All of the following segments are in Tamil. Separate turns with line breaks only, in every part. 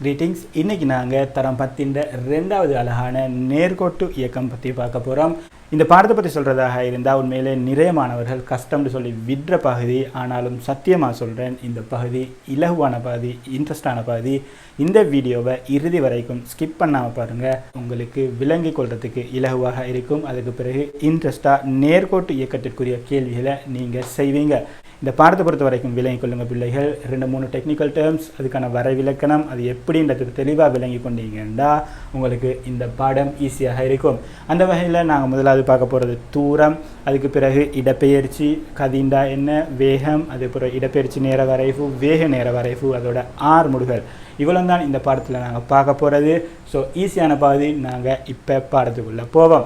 கிரீட்டிங்ஸ். இன்றைக்கி நாங்கள் தரம் 10 ரெண்டாவது அழகான நேர்கோட்டு இயக்கம் பற்றி பார்க்க போகிறோம். இந்த பாடத்தை பற்றி சொல்கிறதாக இருந்தால் உண்மையிலே நிறைய மாணவர்கள் கஷ்டம்னு சொல்லி விடுற பகுதி. ஆனாலும் சத்தியமாக சொல்கிறேன், இந்த பகுதி இலகுவான பகுதி, இன்ட்ரெஸ்டான பகுதி. இந்த வீடியோவை இறுதி வரைக்கும் ஸ்கிப் பண்ணாமல் பாருங்கள், உங்களுக்கு விளங்கி கொள்றதுக்கு இலகுவாக இருக்கும். அதுக்கு பிறகு இன்ட்ரெஸ்டாக நேர்கோட்டு இயக்கத்திற்குரிய கேள்விகளை நீங்கள் செய்வீங்க. இந்த பாடத்தை பொறுத்த வரைக்கும் விளங்கி கொள்ளுங்கள் பிள்ளைகள். 2-3 டெக்னிக்கல் டேர்ம்ஸ், அதுக்கான வரைவிலக்கணம், அது எப்படின்றதுக்கு தெளிவாக விளங்கி கொண்டீங்கன்னா உங்களுக்கு இந்த பாடம் ஈஸியாக இருக்கும். அந்த வகையில் நாங்கள் முதலாவது பார்க்க போகிறது தூரம், அதுக்கு பிறகு இடப்பெயர்ச்சி, கதிண்டா என்ன, வேகம், அதே பிறகு இடப்பெயர்ச்சி நேர வரைவு, வேக நேர வரைவு, அதோட ஆறுமுடுகள். இவ்வளோ தான் இந்த பாடத்தில் நாங்கள் பார்க்க போகிறது. ஸோ ஈஸியான பகுதி. நாங்கள் இப்போ பாடத்துக்குள்ளே போவோம்.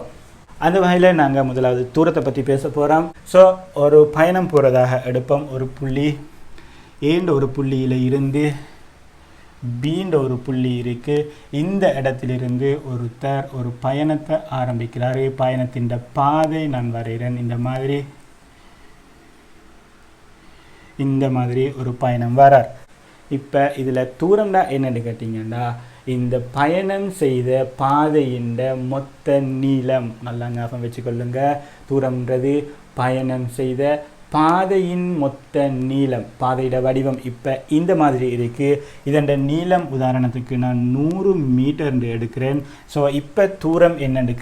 அந்த வகையில் நாங்கள் முதலாவது தூரத்தை பற்றி பேச போகிறோம். ஸோ ஒரு பயணம் போகிறதாக எடுப்போம். ஒரு புள்ளி ஏன்ற ஒரு புள்ளியில் இருந்து பீன்ற ஒரு புள்ளி இருக்குது. இந்த இடத்திலிருந்து ஒருத்தர் ஒரு பயணத்தை ஆரம்பிக்கிறார். பயணத்தின் பாதை நான் வரைகிறேன். இந்த மாதிரி ஒரு பயணம் வரார். இப்போ இதில் தூரம்டா என்னென்னு கேட்டிங்கன்னா, இந்த பயணம் செய்த பாதையின் மொத்த நீளம். நல்லா ஞாபகம் வச்சுக்கொள்ளுங்க. தூரம்ன்றது பயணம் செய்த பாதையின் மொத்த நீளம், பாதையோட வடிவம் இப்போ இந்த மாதிரி இருக்குது. இதன் நீளம் உதாரணத்துக்கு நான் 100 மீட்டர் எடுக்கிறேன். ஸோ இப்போ தூரம் என்னென்னு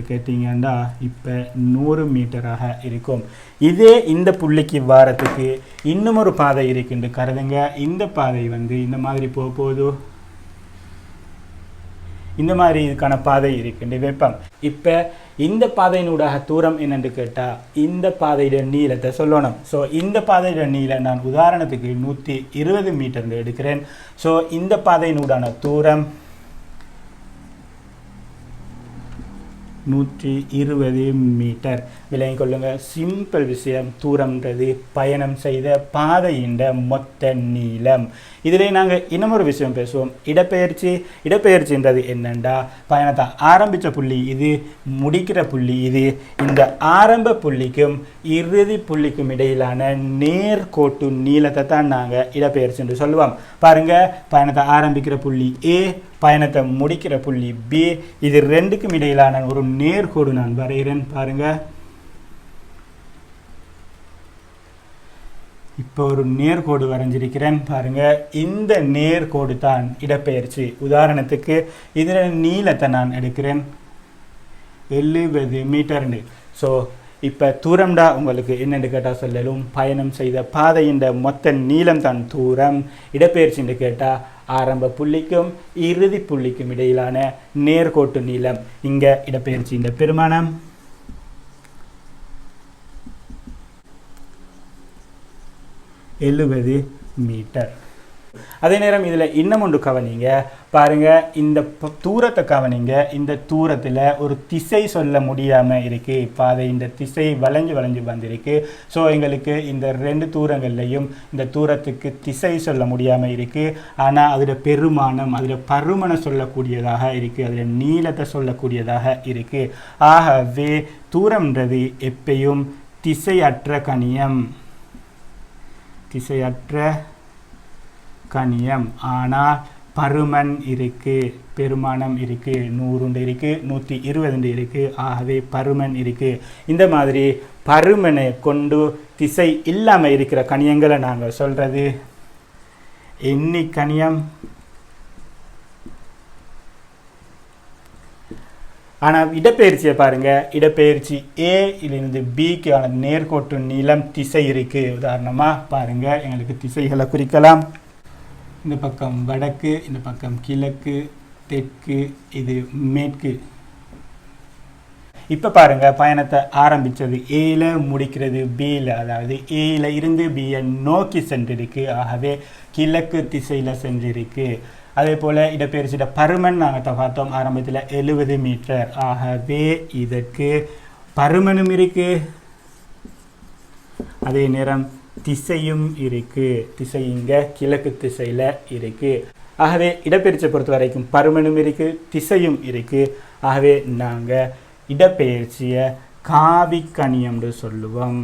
கேட்டிங்கன்னா இப்போ 100 மீட்டராக இருக்கும். இதே இந்த புள்ளிக்கு வாரத்துக்கு இன்னும் ஒரு பாதை இருக்குன்னு கருதுங்க. இந்த பாதை இந்த மாதிரி போகுது. இந்த மாதிரி இதுக்கான பாதை இருக்குன்னு வைப்போம். இப்போ இந்த பாதையினூடாக தூரம் என்னென்னு கேட்டால் இந்த பாதையோட நீளத்தை சொல்லணும். ஸோ இந்த பாதையோட நீளம் நான் உதாரணத்துக்கு 120 மீட்டர் எடுக்கிறேன். ஸோ இந்த பாதையினூடான தூரம் 120 மீட்டர். விளங்கி கொள்ளுங்க. சிம்பிள் விஷயம். தூரம்ன்றது பயணம் செய்த பாதையின் மொத்த நீளம். இதில் நாங்கள் இன்னமொரு விஷயம் பேசுவோம். இடப்பெயர்ச்சின்றது என்னென்னா, பயணத்தை ஆரம்பித்த புள்ளி இது, முடிக்கிற புள்ளி இது. இந்த ஆரம்ப புள்ளிக்கும் இறுதி புள்ளிக்கும் இடையிலான நேர்கோட்டு நீளத்தை தான் நாங்கள் இடப்பெயர்ச்சின்னு சொல்லுவோம். பாருங்கள், பயணத்தை ஆரம்பிக்கிற புள்ளி ஏ, பயணத்தை முடிக்கிற புள்ளி பி, இது ரெண்டுக்கும் இடையிலான ஒரு நேர்கோடு நான் வரைகிறேன். பாருங்க, இப்போ ஒரு நேர்கோடு வரைஞ்சிருக்கிறேன். பாருங்க, இந்த நேர்கோடு தான் இடப்பெயர்ச்சி. உதாரணத்துக்கு இதில் நீளத்தை நான் எடுக்கிறேன் 70 மீட்டர்னு. ஸோ இப்போ தூரம்டா உங்களுக்கு என்னென்னு கேட்டால் சொல்லலும், பயணம் செய்த பாதையின் மொத்த நீளம் தான் தூரம். இடப்பெயர்ச்சின்னு கேட்டால் ஆரம்ப புள்ளிக்கும் இறுதி புள்ளிக்கும் இடையிலான நேர்கோட்டு நீளம். இங்கே இடப்பெயர்ச்சி இந்த பெருமானம் 70 மீட்டர். அதே நேரம் இதில் இன்னும் ஒன்று கவனிங்க. பாருங்கள், இந்த தூரத்தை கவனிங்க. இந்த தூரத்தில் ஒரு திசை சொல்ல முடியாமல் இருக்குது. பாதை இந்த திசை வளைஞ்சு வந்திருக்கு. ஸோ எங்களுக்கு இந்த 2 தூரங்கள்லையும் இந்த தூரத்துக்கு திசை சொல்ல முடியாமல் இருக்குது. ஆனால் அதில் பெருமானம், அதில் பருமனை சொல்லக்கூடியதாக இருக்குது, அதில் நீளத்தை சொல்லக்கூடியதாக இருக்குது. ஆகவே தூரம்ன்றது எப்பயும் திசையற்ற கணியம். ஆனால் பருமன் இருக்குது, பெருமானம் இருக்குது. 100 இருக்குது, 120 இருக்குது. ஆகவே பருமன் இருக்குது. இந்த மாதிரி பருமனை கொண்டு திசை இல்லாமல் இருக்கிற கணியங்களை நாங்கள் சொல்கிறது எண்ணி கணியம். ஆனால் இடப்பெயர்ச்சியை பாருங்கள். இடப்பெயர்ச்சி ஏயிலிருந்து பிக்கான நேர்கோட்டு நீளம் திசை இருக்குது. உதாரணமாக பாருங்கள், எங்களுக்கு திசைகளை குறிக்கலாம். இந்த பக்கம் வடக்கு, இந்த பக்கம் கிழக்கு, தெற்கு, இது மேற்கு. இப்போ பாருங்கள், பயணத்தை ஆரம்பித்தது ஏல, முடிக்கிறது பியில். அதாவது ஏல இருந்து பியை நோக்கி சென்றிருக்கு. ஆகவே கிழக்கு திசையில் சென்றிருக்கு. அதே போல் இடப்பெயர்ச்சியோட பருமன் நாங்கள் பார்த்தோம் ஆரம்பத்தில் 70 மீட்டர். ஆகவே இதற்கு பருமனும் இருக்குது, அதே நேரம் திசையும் இருக்குது. திசை இங்கே கிழக்கு திசையில் இருக்குது. ஆகவே இடப்பெயர்ச்சியை பொறுத்த வரைக்கும் பருமனும் இருக்குது, திசையும் இருக்குது. ஆகவே நாங்கள் இடப்பெயர்ச்சியை காவிக்கணியம்னு சொல்லுவோம்.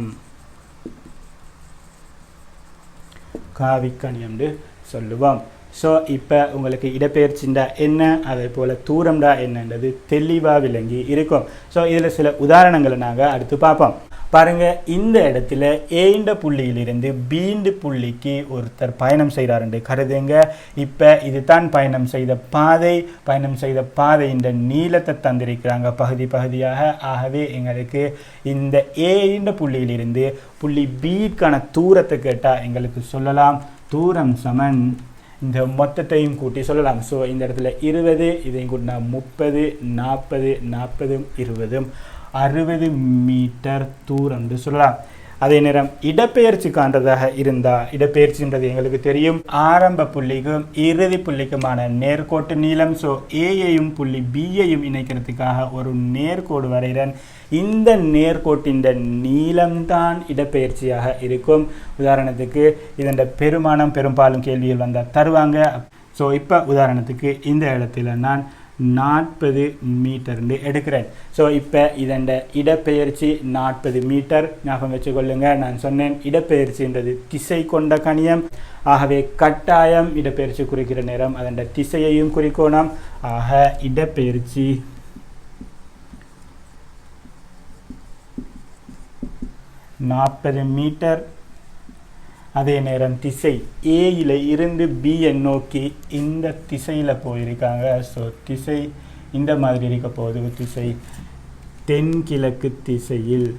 காவிக்கணி என்று சொல்லுவோம். ஸோ இப்போ உங்களுக்கு இடப்பெயர்ச்சிண்டா என்ன, அதே போல் தூரம்டா என்னன்றது தெளிவாக விளங்கி இருக்கும். ஸோ இதில் சில உதாரணங்களை நாங்கள் அடுத்து பார்ப்போம். பாருங்கள், இந்த இடத்துல ஏண்ட புள்ளியிலிருந்து பீண்டு புள்ளிக்கு ஒருத்தர் பயணம் செய்கிறாருன்னு கருதுங்க. இப்போ இதுதான் பயணம் செய்த பாதையின் நீளத்தை தந்திருக்கிறாங்க பகுதி பகுதியாக. ஆகவே எங்களுக்கு இந்த ஏண்ட புள்ளியிலிருந்து புள்ளி பிக்கான தூரத்தை கேட்டால் எங்களுக்கு சொல்லலாம் தூரம் சமன் இந்த மொத்தத்தையும் கூட்டி சொல்லலாம். ஸோ இந்த இடத்துல 20, இதையும் கூட்டினா 30, 40, 40, 20, 60 மீட்டர் தூரம் என்று சொல்லலாம். அதே நேரம் இடப்பெயர்ச்சி காண்றதாக இருந்தால், இடப்பெயர்ச்சின்றது எங்களுக்கு தெரியும் ஆரம்ப புள்ளிக்கும் இறுதி புள்ளிக்குமான நேர்கோட்டு நீளம். ஸோ ஏயையும் புள்ளி பியையும் இணைக்கிறதுக்காக ஒரு நேர்கோடு வரைகிறேன். இந்த நேர்கோட்டின் நீளம்தான் இடப்பெயர்ச்சியாக இருக்கும். உதாரணத்துக்கு இதன் பெருமானம் பெரும்பாலும் கேள்வியில் வந்தால் தருவாங்க. ஸோ இப்போ உதாரணத்துக்கு இந்த இடத்துல நான் 40 மீட்டர் எடுக்கிறேன். ஸோ இப்போ இதன் இடப்பெயர்ச்சி 40 மீட்டர். ஞாபகம் வச்சுக்கொள்ளுங்க, நான் சொன்னேன் இடப்பெயர்ச்சின்றது திசை கொண்ட கணியம். ஆகவே கட்டாயம் இடப்பெயர்ச்சி குறிக்கிற நேரம் அதன் திசையையும் குறிக்கணும். ஆக இடப்பெயர்ச்சி நாற்பது மீட்டர். அதே நேரம் திசை ஏயில் இருந்து பியை நோக்கி இந்த திசையில் போயிருக்காங்க. ஸோ திசை இந்த மாதிரி இருக்க போகுது. திசை தென்கிழக்கு திசையில்.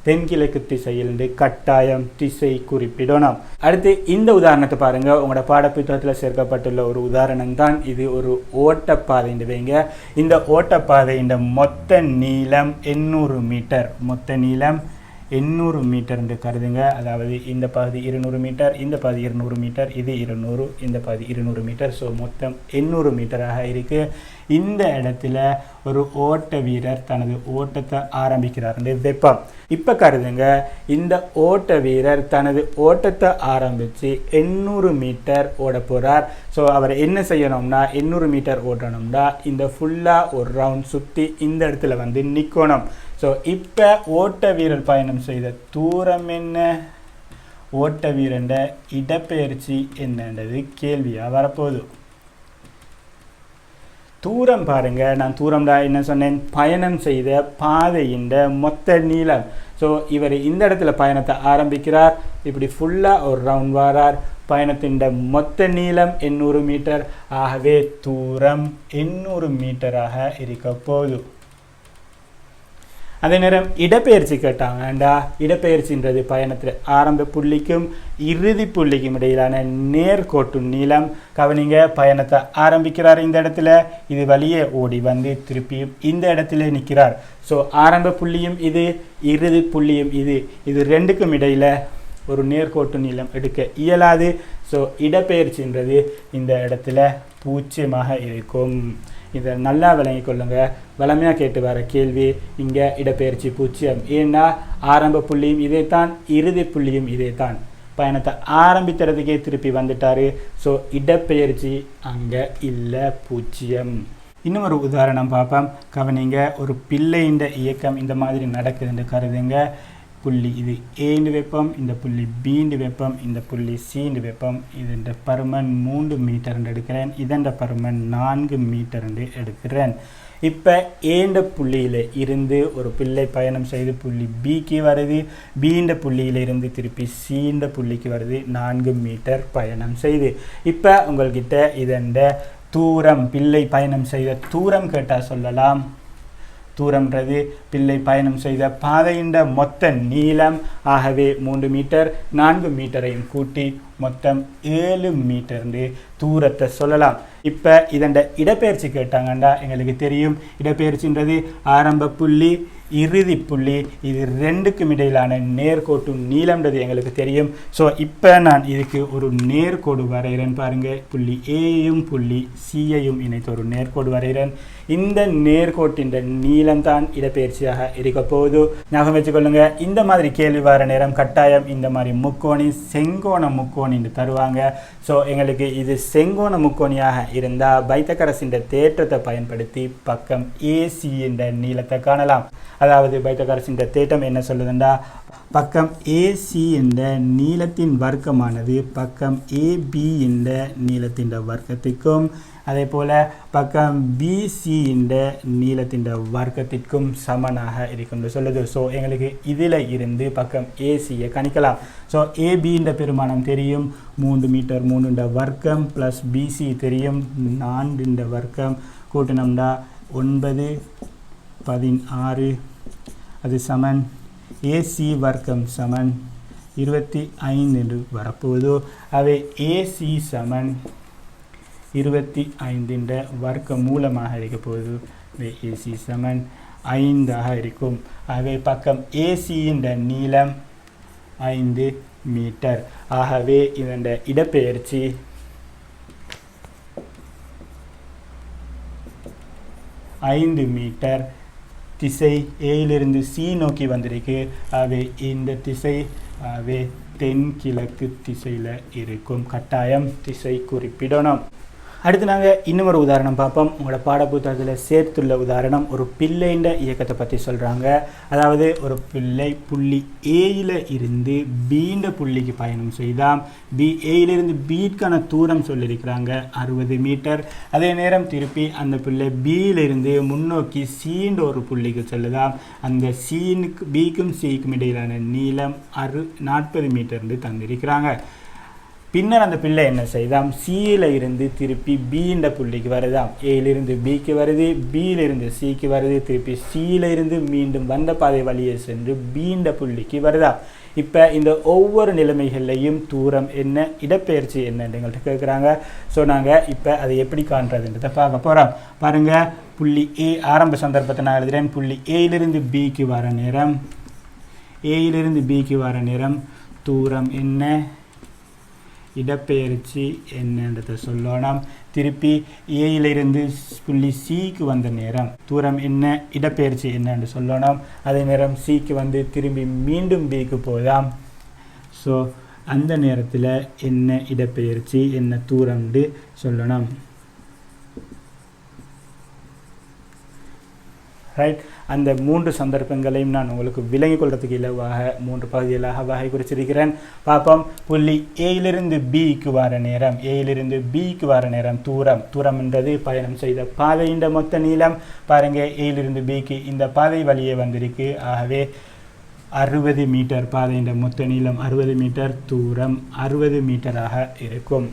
தென்கிழக்கு திசையில் கட்டாயம் திசை குறிப்பிடணும். அடுத்து இந்த உதாரணத்தை பாருங்க. உங்களோட பாடப்புத்தகத்தில் சேர்க்கப்பட்டுள்ள ஒரு உதாரணம் தான் இது. ஒரு ஓட்டப்பாதை வைங்க. இந்த ஓட்டப்பாதையின் மொத்த நீளம் 800 மீட்டர். மொத்த நீளம் 800 மீட்டர் என்று கருதுங்க. அதாவது இந்த பகுதி 200 மீட்டர், இந்த பகுதி 200 மீட்டர், இது 200, இந்த பகுதி 200 மீட்டர். ஸோ மொத்தம் 800 மீட்டராக இருக்குது. இந்த இடத்துல ஒரு ஓட்ட வீரர் தனது ஓட்டத்தை ஆரம்பிக்கிறார் வெப்பம். இப்போ கருதுங்க, இந்த ஓட்ட வீரர் தனது ஓட்டத்தை ஆரம்பித்து 800 மீட்டர் ஓட போகிறார். ஸோ அவர் என்ன செய்யணும்னா 800 மீட்டர் ஓடணும்னா இந்த ஃபுல்லாக ஒரு ரவுண்ட் சுற்றி இந்த இடத்துல வந்து நிற்கணும். ஸோ இப்போ ஓட்ட வீரர் பயணம் செய்த தூரம் என்ன, ஓட்ட வீரண்ட இடப்பெயர்ச்சி என்னன்றது கேள்வியாக வரப்போகுது. தூரம் பாருங்க, நான் தூரம்டா என்ன சொன்னேன், பயணம் செய்த பாதையின் மொத்த நீளம். ஸோ இவர் இந்த இடத்துல பயணத்தை ஆரம்பிக்கிறார், இப்படி ஃபுல்லாக ஒரு ரவுண்ட் வாரார். பயணத்தின் மொத்த நீளம் 800 மீட்டர். ஆகவே தூரம் 800 மீட்டராக இருக்க போகுது. அதே நேரம் இடப்பெயர்ச்சி கேட்டாங்கண்டா, இடப்பெயர்ச்சின்றது பயணத்தில் ஆரம்ப புள்ளிக்கும் இறுதி புள்ளிக்கும் இடையிலான நேர்கோட்டு நீளம். கவனிங்க, பயணத்தை ஆரம்பிக்கிறார் இந்த இடத்துல, இது வழியே ஓடி வந்து திருப்பியும் இந்த இடத்துல நிற்கிறார். ஸோ ஆரம்ப புள்ளியும் இது, இறுதி புள்ளியும் இது ரெண்டுக்கும் இடையில் ஒரு நேர்கோட்டு நீளம் எடுக்க இயலாது. ஸோ இடப்பெயர்ச்சின்றது இந்த இடத்துல 0 இருக்கும். இதை நல்லா விளங்கி கொள்ளுங்க. வளமையாக கேட்டு வர கேள்வி இங்கே இடப்பெயர்ச்சி 0. ஏன்னா ஆரம்ப புள்ளியும் இதே தான், இறுதி புள்ளியும் இதே தான். பயணத்தை ஆரம்பிக்கிறதுக்கே திருப்பி வந்துட்டார். ஸோ இடப்பெயர்ச்சி அங்கே இல்லை, 0. இன்னும் ஒரு உதாரணம் பார்ப்போம். கவனிங்க, ஒரு பிள்ளையின் இயக்கம் இந்த மாதிரி நடக்குதுன்னு கருதுங்க. புள்ளி இது ஏண்டு வெப்பம், இந்த புள்ளி பீண்டு வெப்பம், இந்த புள்ளி சீண்டு வெப்பம். இதன் பருமன் 3 மீட்டர் எடுக்கிறேன், இதன் பருமன் 4 மீட்டர் எடுக்கிறேன். இப்போ ஏண்ட புள்ளியில் இருந்து ஒரு பிள்ளை பயணம் செய்து புள்ளி பிக்கு வருது, பீண்ட புள்ளியில் இருந்து திருப்பி சீண்ட புள்ளிக்கு வருது, 4 மீட்டர் பயணம் செய்து. இப்போ உங்கள்கிட்ட இதன் தூரம், பிள்ளை பயணம் செய்த தூரம் கேட்டால் சொல்லலாம். தூரம்ன்றது பிள்ளை பயணம் செய்த பாதையின் மொத்த நீளம். ஆகவே 3 மீட்டர், 4 மீட்டரையும் கூட்டி மொத்தம் 7 மீட்டர் தூரத்தை சொல்லலாம். இப்போ இதன் இடப்பெயர்ச்சி கேட்டாங்கண்டா எங்களுக்கு தெரியும், இடப்பெயர்ச்சின்றது ஆரம்ப புள்ளி இறுதி புள்ளி இது ரெண்டுக்கும் இடையிலான நேர்கோட்டு நீளம்ன்றது எங்களுக்கு தெரியும். ஸோ இப்போ நான் இதுக்கு ஒரு நேர்கோடு வரைகிறேன். பாருங்கள், புள்ளி ஏயையும் புள்ளி சியையும் இணைத்து ஒரு நேர்கோடு வரைகிறேன். இந்த நேர்கோட்டின் நீளம்தான் இடப்பெயர்ச்சியாக இருக்க போகுது. ஞாபகம் வச்சுக்கொள்ளுங்க, இந்த மாதிரி கேள்வி வர நேரம் கட்டாயம் இந்த மாதிரி முக்கோணி, செங்கோண முக்கோணின்னு தருவாங்க. ஸோ எங்களுக்கு இது செங்கோண முக்கோணியாக இருந்தால் பைத்தகரஸின் தேற்றத்தை பயன்படுத்தி பக்கம் ஏசியின் நீளத்தை காணலாம். அதாவது பைத்தகாரஸின் தேட்டம் என்ன சொல்லுதுண்டா, பக்கம் ஏசி என்ற நீளத்தின் வர்க்கமானது பக்கம் ஏபி என்ற நீளத்தின் வர்க்கத்திற்கும் அதே போல் பக்கம் பிசி என்ற நீளத்தின் வர்க்கத்திற்கும் சமனாக இருக்கும் சொல்லுது. ஸோ எங்களுக்கு இதில் இருந்து பக்கம் ஏசியை கணிக்கலாம். ஸோ ஏபின்ற பெருமானம் தெரியும் 3 மீட்டர் 3 வர்க்கம் ப்ளஸ் பிசி தெரியும் 4 வர்க்கம் கூட்டினோம்னா 9 16 அது சமன் ஏசி வர்க்கம் சமன் 25 என்று வரப்போகுது. அவை ஏசி சமன் 25 வர்க்க மூலமாக இருக்க போகுது. ஏசி சமன் 5 இருக்கும். ஆகவே பக்கம் ஏசியின் நீளம் 5 மீட்டர். ஆகவே இதன் இடப்பெயர்ச்சி ஐந்து மீட்டர் திசை ஏயிலிருந்து சி நோக்கி வந்திருக்கு. ஆகவே இந்த திசை தென்கிழக்கு திசையில் இருக்கும். கட்டாயம் திசை குறிப்பிடணும். அடுத்து நாங்கள் இன்னொரு உதாரணம் பார்ப்போம். உங்களோட பாடப்புத்தகத்தில் சேர்த்துள்ள உதாரணம் ஒரு பிள்ளைன்ற இயக்கத்தை பற்றி சொல்கிறாங்க. அதாவது ஒரு பிள்ளை புள்ளி ஏயில் இருந்து பீண்ட புள்ளிக்கு பயணம் செய்தால் ஏயிலிருந்து பீக்கான தூரம் சொல்லியிருக்கிறாங்க 60 மீட்டர். அதே நேரம் திருப்பி அந்த பிள்ளை பியிலிருந்து முன்னோக்கி சீன்ற ஒரு புள்ளிக்கு செல்லுதாம். அந்த பிக்கும் சிக்கும் இடையிலான நீளம் 40 மீட்டர் என்று தந்திருக்கிறாங்க. பின்னர் அந்த பிள்ளை என்ன செய்தாம், சியில் இருந்து திருப்பி பீண்ட புள்ளிக்கு வருதாம். ஏயிலிருந்து பிக்கு வருது, பியிலிருந்து சிக்கு வருது, திருப்பி சியில் இருந்து மீண்டும் வந்த பாதை வழியே சென்று பீண்ட புள்ளிக்கு வருதாம். இப்போ இந்த ஒவ்வொரு நிலைமைகள்லையும் தூரம் என்ன, இடப்பெயர்ச்சி என்னன்னு எங்கள்கிட்ட கேட்குறாங்க. ஸோ நாங்கள் இப்போ அதை எப்படி காண்றதுன்றதை பார்க்க போகிறோம். பாருங்கள், புள்ளி ஏ ஆரம்ப சந்தர்ப்பத்தை நான் எழுதுகிறேன். புள்ளி ஏயிலிருந்து பிக்கு வர நேரம், ஏயிலிருந்து பிக்கு வர நேரம் தூரம் என்ன, இடப்பெயர்ச்சி என்னன்றதை சொல்லணும். திருப்பி ஏயிலிருந்து புள்ளி சிக்கு வந்த நேரம் தூரம் என்ன, இடப்பெயர்ச்சி என்னன்னு சொல்லணும். அதே நேரம் சிக்கு வந்து திரும்பி மீண்டும் பிக்கு போதாம். ஸோ அந்த நேரத்தில் என்ன இடப்பெயர்ச்சி என்ன தூரம்னு சொல்லணும். ரைட். அந்த 3 சந்தர்ப்பங்களையும் நான் உங்களுக்கு விளங்கிக் கொள்றதுக்கு இலவாக 3 பகுதிகளாக வகை குறிச்சிருக்கிறேன். பார்ப்போம். புள்ளி ஏயிலிருந்து பிக்கு வர நேரம், ஏயிலிருந்து பிக்கு வர நேரம் தூரம் என்றது பயணம் செய்த பாதையின் மொத்த நீளம். பாருங்கள், ஏயிலிருந்து பிக்கு இந்த பாதை வழியே வந்திருக்கு. ஆகவே 60 மீட்டர் பாதையின் மொத்த நீளம் 60 மீட்டர், தூரம் 60 மீட்டராக இருக்கும்.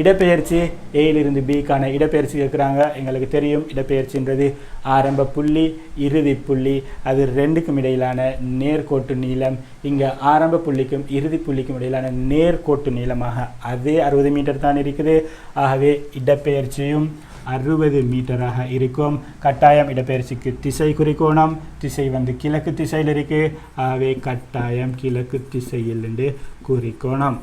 இடப்பெயர்ச்சி ஏயிலிருந்து பிக்கான இடப்பெயர்ச்சி இருக்கிறாங்க. எங்களுக்கு தெரியும் இடப்பெயர்ச்சின்றது ஆரம்ப புள்ளி இறுதி புள்ளி, அது ரெண்டுக்கும் இடையிலான நேர்கோட்டு நீளம். இங்கே ஆரம்ப புள்ளிக்கும் இறுதி புள்ளிக்கும் இடையிலான நேர்கோட்டு நீளமாக அதே 60 மீட்டர் தான் இருக்குது. ஆகவே இடப்பெயர்ச்சியும் 60 மீட்டராக இருக்கும். கட்டாயம் இடப்பெயர்ச்சிக்கு திசை குறிக்கோணம். திசை வந்து கிழக்கு திசையில் இருக்கு. ஆகவே கட்டாயம் கிழக்கு திசையில் இருந்து குறிக்கோணம்.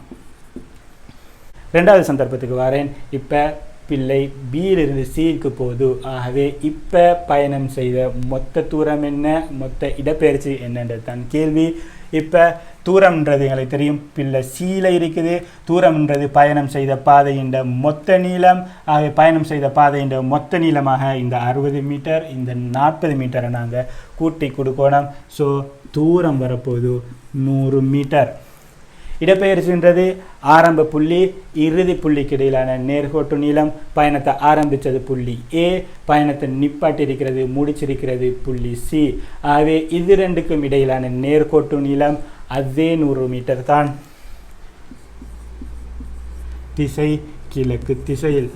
ரெண்டாவது சந்தர்ப்பத்துக்கு வரேன். இப்போ பிள்ளை பியிலிருந்து சிக்கு போகுது. ஆகவே இப்போ பயணம் செய்த மொத்த தூரம் என்ன, மொத்த இடப்பெயர்ச்சி என்னன்றது தான் கேள்வி. இப்போ தூரம்ன்றது எங்களுக்கு தெரியும், பிள்ளை சியில் இருக்குது. தூரம்ன்றது பயணம் செய்த பாதையின் மொத்த நீளம். ஆகவே பயணம் செய்த பாதையின் மொத்த நீளமாக இந்த 60 மீட்டர் இந்த 40 மீட்டரை நாங்கள் கூட்டி கொடுக்கணும். ஸோ தூரம் வரப்போகுது 100 மீட்டர். இடப்பெயர்ச்சின்றது ஆரம்ப புள்ளி இறுதி புள்ளிக்கு இடையிலான நேர்கோட்டு நீளம். பயணத்தை ஆரம்பித்தது புள்ளி ஏ, பயணத்தை நிப்பாட்டிருக்கிறது முடிச்சிருக்கிறது புள்ளி சி. ஆகவே இது ரெண்டுக்கும் இடையிலான நேர்கோட்டு நீளம் அதே 100 மீட்டர் தான். திசை கிழக்கு திசையில்.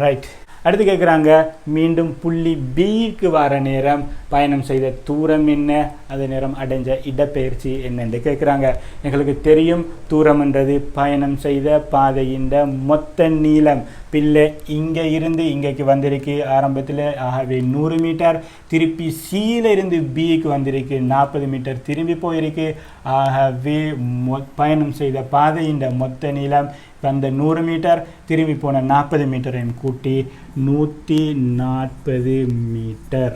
ரைட். அடுத்து கேட்குறாங்க, மீண்டும் புள்ளி பிக்கு வர நேரம் பயணம் செய்த தூரம் என்ன, அதே நேரம் அடைஞ்ச இடப்பெயர்ச்சி என்னென்று கேட்குறாங்க. எங்களுக்கு தெரியும் தூரம்ன்றது பயணம் செய்த பாதையின் மொத்த நீளம். பிள்ளை இங்கே இருந்து இங்கேக்கு வந்திருக்கு ஆரம்பத்தில். ஆகவே 100 மீட்டர். திருப்பி சியில் இருந்து பிக்கு வந்திருக்கு 40 மீட்டர் திரும்பி போயிருக்கு. ஆகவே பயணம் செய்த பாதையின் மொத்த நீளம் அந்த 100 மீட்டர், திரும்பி போன 40 மீட்டரையும் கூட்டி 140 மீட்டர்.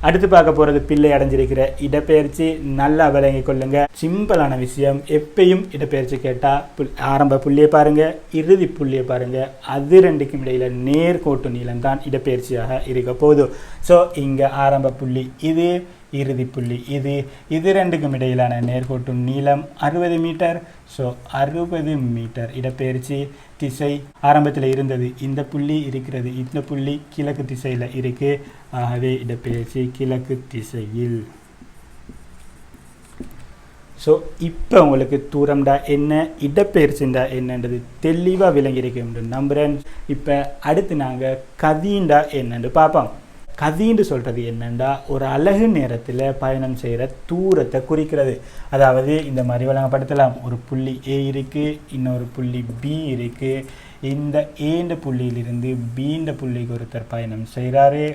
அடுத்து பார்க்க போகிறது பிள்ளை அடைஞ்சிருக்கிற இடப்பெயர்ச்சி. நல்லா விளங்கி கொள்ளுங்க. சிம்பிளான விஷயம். எப்பயும் இடப்பெயர்ச்சி கேட்டால் ஆரம்ப புள்ளியை பாருங்கள், இறுதி புள்ளியை பாருங்கள். அது ரெண்டுக்கும் இடையில் நேர்கோட்டு நீளம் தான் இடப்பெயர்ச்சியாக இருக்க போகுது. ஸோ இங்கே ஆரம்ப புள்ளி இது, இறுதி புள்ளி இது ரெண்டுக்கும் இடையிலான நேர்கோட்டு நீளம் 60 மீட்டர். ஸோ 60 மீட்டர் இடப்பெயர்ச்சி. திசை ஆரம்பத்தில் இருந்தது இந்த புள்ளி இருக்கிறது, இந்த புள்ளி கிழக்கு திசையில் இருக்கு. ஆகவே இடப்பெயர்ச்சி கிழக்கு திசையில். ஸோ இப்போ உங்களுக்கு தூரம்டா என்ன, இடப்பெயர்ச்சிண்டா என்னன்றது தெளிவாக விளங்கியிருக்கும் என்று நம்புகிறேன். இப்போ அடுத்து நாங்கள் கதிண்டா என்னன்னு பார்ப்போம். கதின்னு சொல்கிறது என்னென்னா ஒரு அலகு நேரத்தில் பயணம் செய்கிற தூரத்தை குறிக்கிறது. அதாவது இந்த மாதிரி வழங்கப்படுத்தலாம். ஒரு புள்ளி ஏ இருக்குது, இன்னொரு புள்ளி பி இருக்குது. இந்த ஏண்ட புள்ளியிலிருந்து பீண்ட புள்ளிக்கு ஒருத்தர் பயணம் செய்கிறாரு.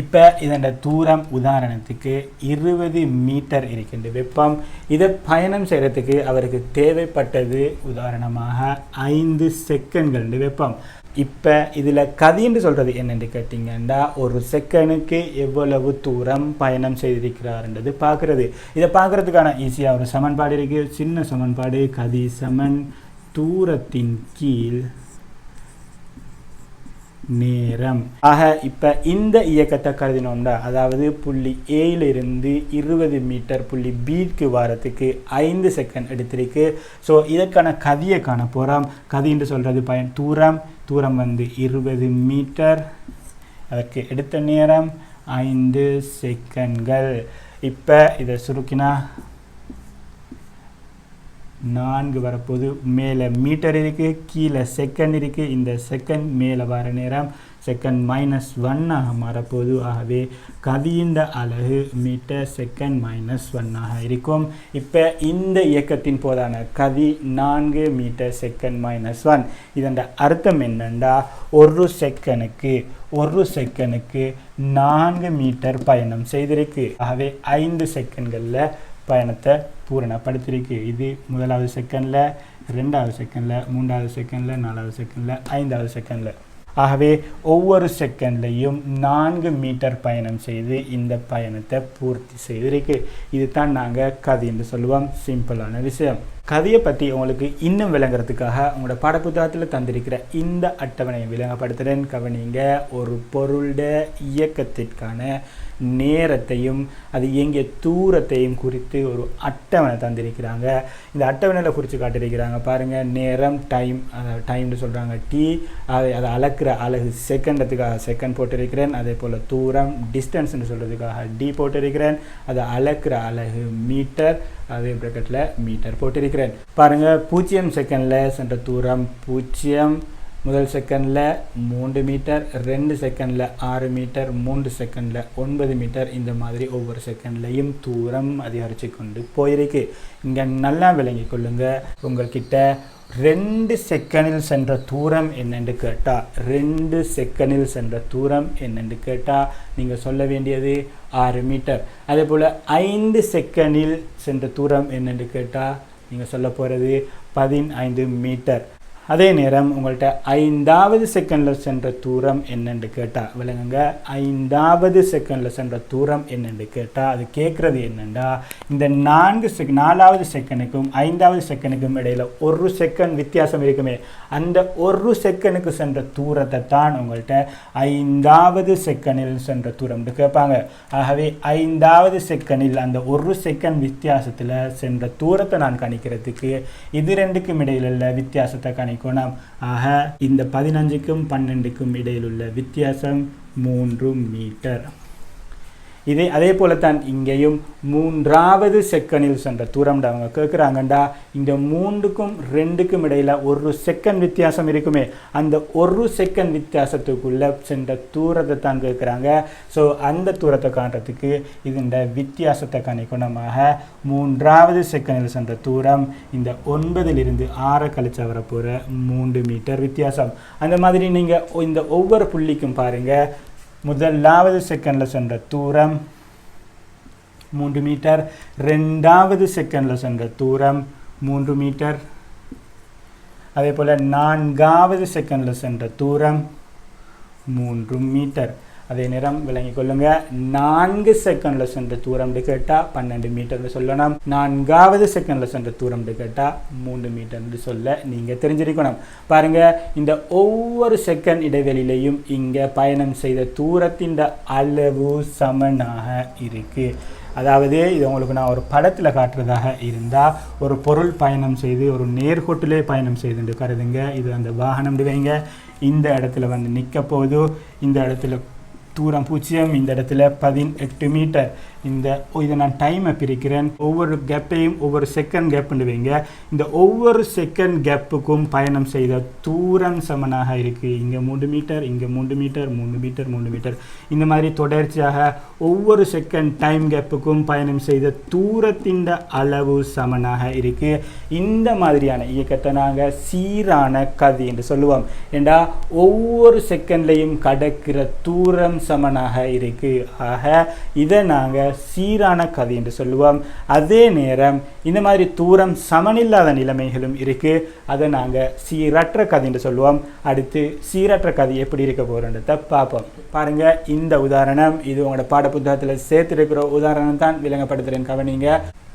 இப்போ இதோட தூரம் உதாரணத்துக்கு 20 மீட்டர் இருக்கின்ற வெப்பம். இதை பயணம் செய்கிறதுக்கு அவருக்கு தேவைப்பட்டது உதாரணமாக 5 செகண்ட்கள் வெப்பம். இப்போ இதில் கதின்னு சொல்கிறது என்னென்னு கேட்டிங்கன்னா ஒரு செகண்டுக்கு எவ்வளவு தூரம் பயணம் செய்திருக்கிறார்ன்றது பார்க்குறது. இதை பார்க்குறதுக்கான ஈஸியாக ஒரு சமன்பாடு இருக்குது. சின்ன சமன்பாடு. கதி சமன் தூரத்தின் கீழ் நேரம். ஆக இப்போ இந்த இயக்கத்தை கருதினோம்னா, அதாவது புள்ளி ஏயிலிருந்து 20 மீட்டர் புள்ளி பிக்கு வாரத்துக்கு 5 செகண்ட் எடுத்திருக்கு. ஸோ இதற்கான கதியை காண போகிறோம். கதின்னு சொல்கிறது தூரம் வந்து 20 மீட்டர். அதற்கு எடுத்த நேரம் 5 செகண்ட்கள். இப்போ இதை சுருக்கினா 4 வரப்போது. மேலே மீட்டர் இருக்குது, கீழே செகண்ட் இருக்குது. இந்த செகண்ட் மேலே வர நேரம் செகண்ட் -1 மாறப்போகுது. ஆகவே கதியின் அலகு மீட்டர் செகண்ட் -1 இருக்கும். இப்போ இந்த இயக்கத்தின் போதான கதி 4 மீட்டர் செகண்ட் -1. இதன் அர்த்தம் என்னென்னா ஒரு செகண்டுக்கு 4 மீட்டர் பயணம் செய்திருக்கு. ஆகவே 5 செகண்ட்களில் பயணத்தை பூரணப்படுத்திருக்கு. இது முதலாவது செகண்டில், 2வது செகண்டில், 3வது செகண்டில், 4வது செகண்டில், 5வது செகண்டில். ஆகவே ஒவ்வொரு செகண்ட்லையும் 4 மீட்டர் பயணம் செய்து இந்த பயணத்தை பூர்த்தி செய்திருக்கு. இதுதான் நாங்கள் கதி என்று சொல்லுவோம். சிம்பிளான விஷயம். கதையை பற்றி உங்களுக்கு இன்னும் விளங்குறதுக்காக உங்களோட பாடப்புத்தகத்தில் தந்திருக்கிற இந்த அட்டவணையை விளங்கப்படுத்துகிறேன். கவனிங்க. ஒரு பொருளுடைய இயக்கத்திற்கான நேரத்தையும் அது இயங்கிய தூரத்தையும் குறித்து ஒரு அட்டவணை தந்திருக்கிறாங்க. இந்த அட்டவணையில் குறித்து காட்டியிருக்கிறாங்க பாருங்கள். நேரம் டைம்னு சொல்கிறாங்க டி. அதை அளக்கிற அலகு செகண்டத்துக்காக செகண்ட் போட்டிருக்கிறேன். அதே போல் தூரம் டிஸ்டன்ஸ்னு சொல்கிறதுக்காக டி போட்டிருக்கிறேன். அதை அளக்கிற அலகு மீட்டர். அதே ப்ராக்கெட்டில் மீட்டர் போட்டிருக்கிறேன். பாருங்கள். 0 செகண்டில் சென்ற தூரம் 0, முதல் செகண்டில் 3 மீட்டர், 2 செகண்டில் 6 மீட்டர், 3 செகண்டில் 9 மீட்டர். இந்த மாதிரி ஒவ்வொரு செகண்ட்லையும் தூரம் அதிகரித்து கொண்டு போயிருக்கு. இங்கே நல்லா விளங்கி கொள்ளுங்க. உங்கள்கிட்ட 2 செகண்டில் சென்ற தூரம் என்னென்று கேட்டால் 2 செகண்டில் சென்ற தூரம் என்னென்று கேட்டால் நீங்கள் சொல்ல வேண்டியது 6 மீட்டர். அதே போல் 5 செகண்டில் சென்ற தூரம் என்னென்று கேட்டால் நீங்கள் சொல்ல போகிறது 15 மீட்டர். அதே நேரம் உங்கள்கிட்ட 5வது செகண்டில் சென்ற தூரம் என்னென்று கேட்டால் விளங்குங்க. 5வது செகண்டில் சென்ற தூரம் என்னென்று கேட்டால் அது கேட்குறது என்னென்னா இந்த 4வது செகண்டுக்கும் 5வது செகண்டுக்கும் இடையில் 1 செகண்ட் வித்தியாசம் இருக்குமே, அந்த 1 செகண்டுக்கு சென்ற தூரத்தை தான் உங்கள்கிட்ட 5வது செகண்டில் சென்ற தூரம்னு கேட்பாங்க. ஆகவே 5வது செகண்டில் அந்த 1 செகண்ட் வித்தியாசத்தில் சென்ற தூரத்தை நான் கணிக்கிறதுக்கு இது ரெண்டுக்கும் இடையில் உள்ள வித்தியாசத்தை கணிக்கணும். ஆக இந்த 15க்கும் 12க்கும் இடையில் உள்ள வித்தியாசம் 3 மீட்டர். அதே போல தான் இங்கேயும் 3வது செகண்டில் சென்ற தூரம் அவங்க கேட்குறாங்கண்டா இந்த 3க்கும் 2க்கும் இடையில் 1 செகண்ட் வித்தியாசம் இருக்குமே, அந்த 1 செகண்ட் வித்தியாசத்துக்குள்ளே சென்ற தூரத்தை தான் கேட்குறாங்க. ஸோ அந்த தூரத்தை காண்றதுக்கு இந்த வித்தியாசத்தை கணிக்கணுமாக 3வது செகண்டில் சென்ற தூரம் இந்த 9லிருந்து 6 கழிச்சா வரப்போகிற 3 மீட்டர் வித்தியாசம். அந்த மாதிரி நீங்கள் இந்த ஒவ்வொரு புள்ளிக்கும் பாருங்கள். முதலாவது செகண்டில் சென்ற தூரம் 3 மீட்டர், 2வது செகண்டில் சென்ற தூரம் 3 மீட்டர், அதே போல் 4வது செகண்டில் சென்ற தூரம் 3 மீட்டர். அதே நேரம் விளங்கிக் கொள்ளுங்க. 4 செகண்டில் சென்ற தூரம் கேட்டால் 12 மீட்டர்னு சொல்லணும். 4வது செகண்டில் சென்ற தூரம் கேட்டால் 3 மீட்டர்னு சொல்ல நீங்கள் தெரிஞ்சிருக்கணும். பாருங்கள், இந்த ஒவ்வொரு செகண்ட் இடைவெளியிலையும் இங்கே பயணம் செய்த தூரத்தின் அளவு சமனாக இருக்குது. அதாவது இது உங்களுக்கு நான் ஒரு படத்தில் காட்டுறதாக இருந்தால், ஒரு பொருள் பயணம் செய்து ஒரு நேர்கோட்டிலே பயணம் செய்துட்டு கருதுங்க. இது அந்த வாகனம் வைங்க, இந்த இடத்துல வந்து நிற்க போது, இந்த இடத்துல தூரம் 0, இந்த இடத்துல 18 மீட்டர். இதை நான் டைமை பிரிக்கிறேன். ஒவ்வொரு கேப்பையும் ஒவ்வொரு செகண்ட் கேப்புன்னு வைங்க. இந்த ஒவ்வொரு செகண்ட் கேப்புக்கும் பயணம் செய்த தூரம் சமனாக இருக்குது. இங்கே 3 மீட்டர், இங்கே 3 மீட்டர், 3 மீட்டர், 3 மீட்டர். இந்த மாதிரி தொடர்ச்சியாக ஒவ்வொரு செகண்ட் டைம் கேப்புக்கும் பயணம் செய்த தூரத்தின் அளவு சமனாக இருக்குது. இந்த மாதிரியான இயக்கத்தை நாங்கள் சீரான கதி என்று சொல்லுவோம். ஏண்டா ஒவ்வொரு செகண்ட்லையும் கடக்கிற தூரம் சமனாக இருக்குது. ஆக இதை நாங்கள் சீரான கதி என்று சொல்லுவோம். அதே நேரம் இந்த மாதிரி தூரம் சமனில்லாத நிலைமைகளும் இருக்குது. அதை நாங்கள் சீரற்ற கதி என்று சொல்லுவோம். அடுத்து சீரற்ற கதி எப்படி இருக்க போகிறோன்றதை பார்ப்போம். பாருங்கள், இந்த உதாரணம் இது உங்களோட பாட புத்தகத்தில் சேர்த்துருக்கிற உதாரணம் தான், விளங்கப்படுத்துகிறேன், கவனிங்க.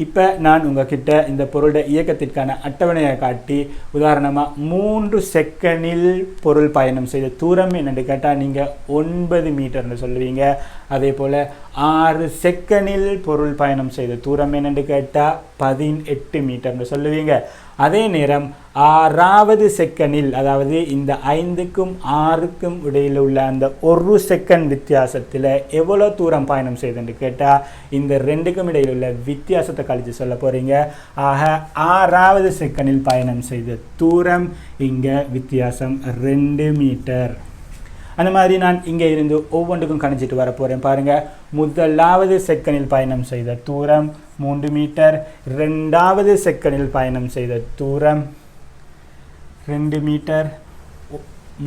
இப்போ நான் உங்ககிட்ட இந்த பொருளுடைய இயக்கத்திற்கான அட்டவணையை காட்டி, உதாரணமாக 3 செகண்டில் பொருள் பயணம் செய்த தூரம் என்னென்னு கேட்டால் நீங்கள் 9 மீட்டர்னு சொல்லுவீங்க. அதே போல் 6 செகண்டில் பொருள் பயணம் செய்த தூரம் என்னென்னு கேட்டால் 18 மீட்டர்னு சொல்லுவீங்க. அதே நேரம் 6வது செகண்டில், அதாவது இந்த 5க்கும் 6க்கும் இடையில் உள்ள அந்த 1 செகண்ட் வித்தியாசத்தில் எவ்வளோ தூரம் பயணம் செய்துன்னு கேட்டால் இந்த 2க்கும் இடையில் உள்ள வித்தியாசத்தை கழித்து சொல்ல போகிறீங்க. ஆக 6வது செகண்டில் பயணம் செய்த தூரம் இங்கே வித்தியாசம் 2 மீட்டர். அந்த மாதிரி நான் இங்கே இருந்து ஒவ்வொன்றுக்கும் கணிச்சிட்டு வர போகிறேன். பாருங்கள், முதலாவது செகண்டில் பயணம் செய்த தூரம் 3 மீட்டர், 2வது செகண்டில் பயணம் செய்த தூரம் 2 மீட்டர்,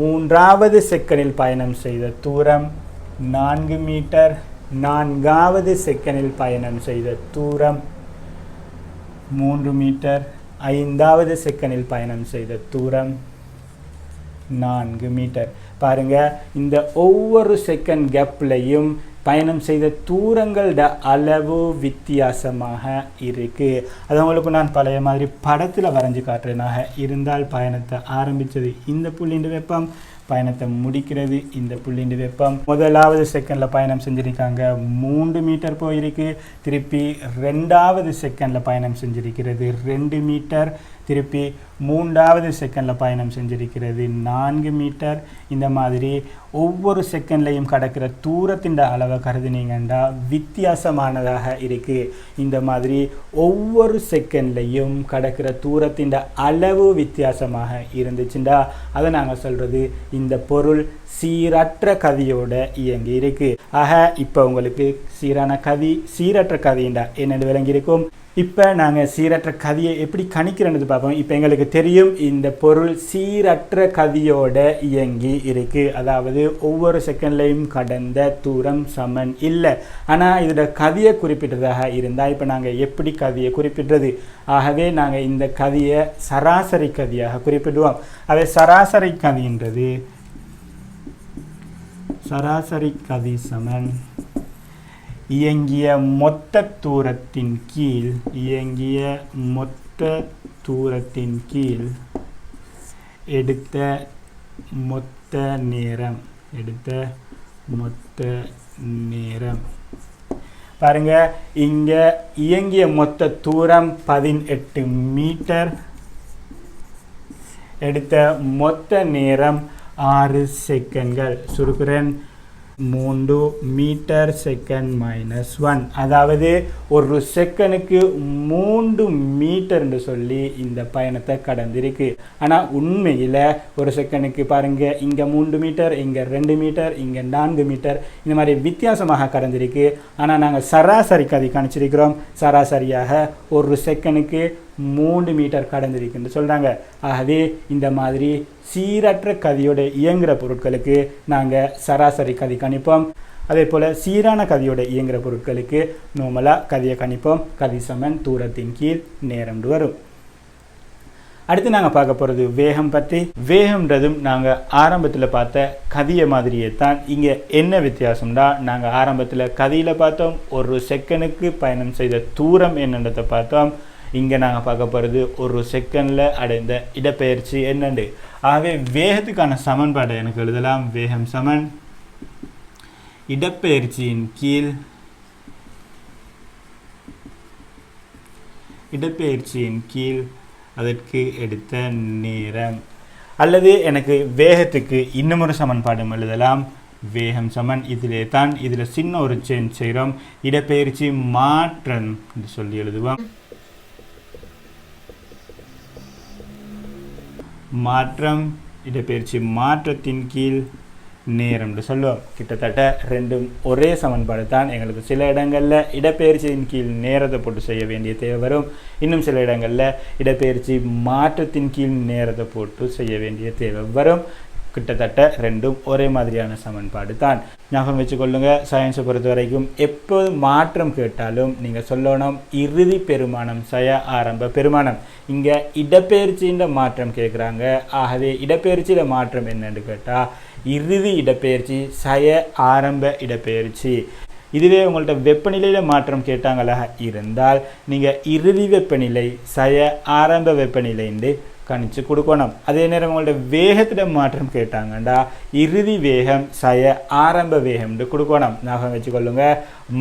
3வது செகண்டில் பயணம் செய்த தூரம் 4 மீட்டர், 4வது செகண்டில் பயணம் செய்த தூரம் 3 மீட்டர், 5வது செகண்டில் பயணம் செய்த தூரம் 4 மீட்டர். பாருங்கள், இந்த ஒவ்வொரு செகண்ட் கேப்லையும் பயணம் செய்த தூரங்களோட அளவு வித்தியாசமாக இருக்குது. அது உங்களுக்கு நான் பழைய மாதிரி படத்தில் வரைஞ்சி காட்டுறேனாக இருந்தால், பயணத்தை ஆரம்பித்தது இந்த புள்ளிண்டு வெப்பம், பயணத்தை முடிக்கிறது இந்த புள்ளிண்டு வெப்பம். முதலாவது செகண்டில் பயணம் செஞ்சுருக்காங்க 3 மீட்டர் போயிருக்கு. திருப்பி 2வது செகண்டில் பயணம் செஞ்சிருக்கிறது 2 மீட்டர். திருப்பி 3வது செகண்டில் பயணம் செஞ்சிருக்கிறது 4 மீட்டர். இந்த மாதிரி ஒவ்வொரு செகண்ட்லையும் கடக்கிற தூரத்தின் அளவை கருதுனீங்கன்னா வித்தியாசமானதாக இருக்குது. இந்த மாதிரி ஒவ்வொரு செகண்ட்லையும் கடக்கிற தூரத்தின் அளவு வித்தியாசமாக இருந்துச்சுண்டா அதை நாங்கள் சொல்கிறது இந்த பொருள் சீரற்ற கதியோட இயங்கி இருக்கு. ஆக இப்போ உங்களுக்கு சீரான கதி சீரற்ற கதிண்டா என்னென்னு விளங்கியிருக்கும். இப்போ நாங்கள் சீரற்ற கதியை எப்படி கணிக்கிறோன்னு பார்ப்போம். இப்போ எங்களுக்கு தெரியும் இந்த பொருள் சீரற்ற கதியோட இயங்கி இருக்குது. அதாவது ஒவ்வொரு செகண்ட்லையும் கடந்த தூரம் சமன் இல்லை. ஆனால் இதோட கதியை குறிப்பிட்டதாக இருந்தால் இப்போ நாங்கள் எப்படி கதியை குறிப்பிடுறது? ஆகவே நாங்கள் இந்த கதியை சராசரி கதியாக குறிப்பிடுவோம். அதே சராசரி கதின்றது சராசரி கதி சமன் இயங்கிய மொத்த தூரத்தின் கீழ் எடுத்த மொத்த நேரம். பாருங்க, இங்க இயங்கிய மொத்த தூரம் 18 மீட்டர், எடுத்த மொத்த நேரம் 6 செகண்ட்கள். சுருக்குறேன், 3 மீட்டர் செகண்ட் -1. அதாவது ஒரு செகண்டுக்கு 3 மீட்டர் என்று சொல்லி இந்த பயணத்தை கடந்திருக்கு. ஆனால் உண்மையில் ஒரு செகண்டுக்கு பாருங்க, இங்கே 3 மீட்டர், இங்கே 2 மீட்டர், இங்கே 4 மீட்டர், இந்த மாதிரி வித்தியாசமாக கடந்திருக்கு. ஆனால் நாங்கள் சராசரி கதி கணிச்சிருக்கிறோம். சராசரியாக ஒரு செகண்டுக்கு 3 மீட்டர் கடந்திருக்குன்னு சொல்கிறாங்க. ஆகவே இந்த மாதிரி சீரற்ற கதியோட இயங்குகிற பொருட்களுக்கு நாங்கள் சராசரி கதி கணிப்போம். அதே போல் சீரான கதியோட இயங்குகிற பொருட்களுக்கு நார்மலாக கதியை கணிப்போம். கதி சமன் தூரத்தின் கீழ் நேரம் வரும். அடுத்து நாங்கள் பார்க்க போகிறது வேகம் பற்றி. வேகம்ன்றதும் நாங்கள் ஆரம்பத்தில் பார்த்த கதியை மாதிரியே தான். இங்கே என்ன வித்தியாசம்னா, நாங்கள் ஆரம்பத்தில் கதியில் பார்த்தோம் ஒரு செகண்டுக்கு பயணம் செய்த தூரம் என்னன்றதை பார்த்தோம். இங்கே நாங்கள் பார்க்க போகிறது ஒரு செகண்டில் அடைந்த இடப்பெயர்ச்சி என்னண்டு. ஆகவே வேகத்துக்கான சமன்பாடு எனக்கு எழுதலாம். வேகம் சமன் இடப்பெயர்ச்சியின் கீழ் அதற்கு எடுத்த நேரம். அல்லது எனக்கு வேகத்துக்கு இன்னும் ஒரு சமன்பாடும் எழுதலாம். வேகம் சமன் இதில் சின்ன ஒரு சேஞ்ச் செய்கிறோம். இடப்பெயர்ச்சி மாற்றம் என்று சொல்லி எழுதுவோம். இடப்பெயர்ச்சி மாற்றத்தின் கீழ் நேரம் என்று சொல்லுவோம். கிட்டத்தட்ட ரெண்டும் ஒரே சமன்பாடு தான். எங்களுக்கு சில இடங்களில் இடப்பெயர்ச்சியின் கீழ் நேரத்தை போட்டு செய்ய வேண்டிய தேவை வரும். இன்னும் சில இடங்களில் இடப்பெயர்ச்சி மாற்றத்தின் கீழ் நேரத்தை போட்டு செய்ய வேண்டிய தேவை வரும். கிட்டத்தட்ட ரெண்டும் ஒரே மாதிரியான சமன்பாடு தான். ஞாபகம் வச்சுக்கொள்ளுங்க. சயின்ஸை பொறுத்த வரைக்கும் எப்போது மாற்றம் கேட்டாலும் நீங்கள் சொல்லணும் இறுதி பெருமானம் ஆரம்ப பெருமானம். இங்கே இடப்பெயர்ச்சின்ற மாற்றம் கேட்குறாங்க. ஆகவே இடப்பெயர்ச்சியில் மாற்றம் என்னன்னு கேட்டால் இறுதி இடப்பெயர்ச்சி ஆரம்ப இடப்பெயர்ச்சி. இதுவே உங்கள்கிட்ட வெப்பநிலையில் மாற்றம் கேட்டாங்களா இருந்தால் நீங்கள் இறுதி வெப்பநிலை ஆரம்ப வெப்பநிலைன்னு கணிச்சு கொடுக்கணும். அதே நேரம் உங்கள்ட்ட வேகத்திட மாற்றம் கேட்டாங்கண்டா இறுதி வேகம் ஆரம்ப வேகம்னு கொடுக்கணும். ஞாபகம் வச்சுக்கொள்ளுங்க.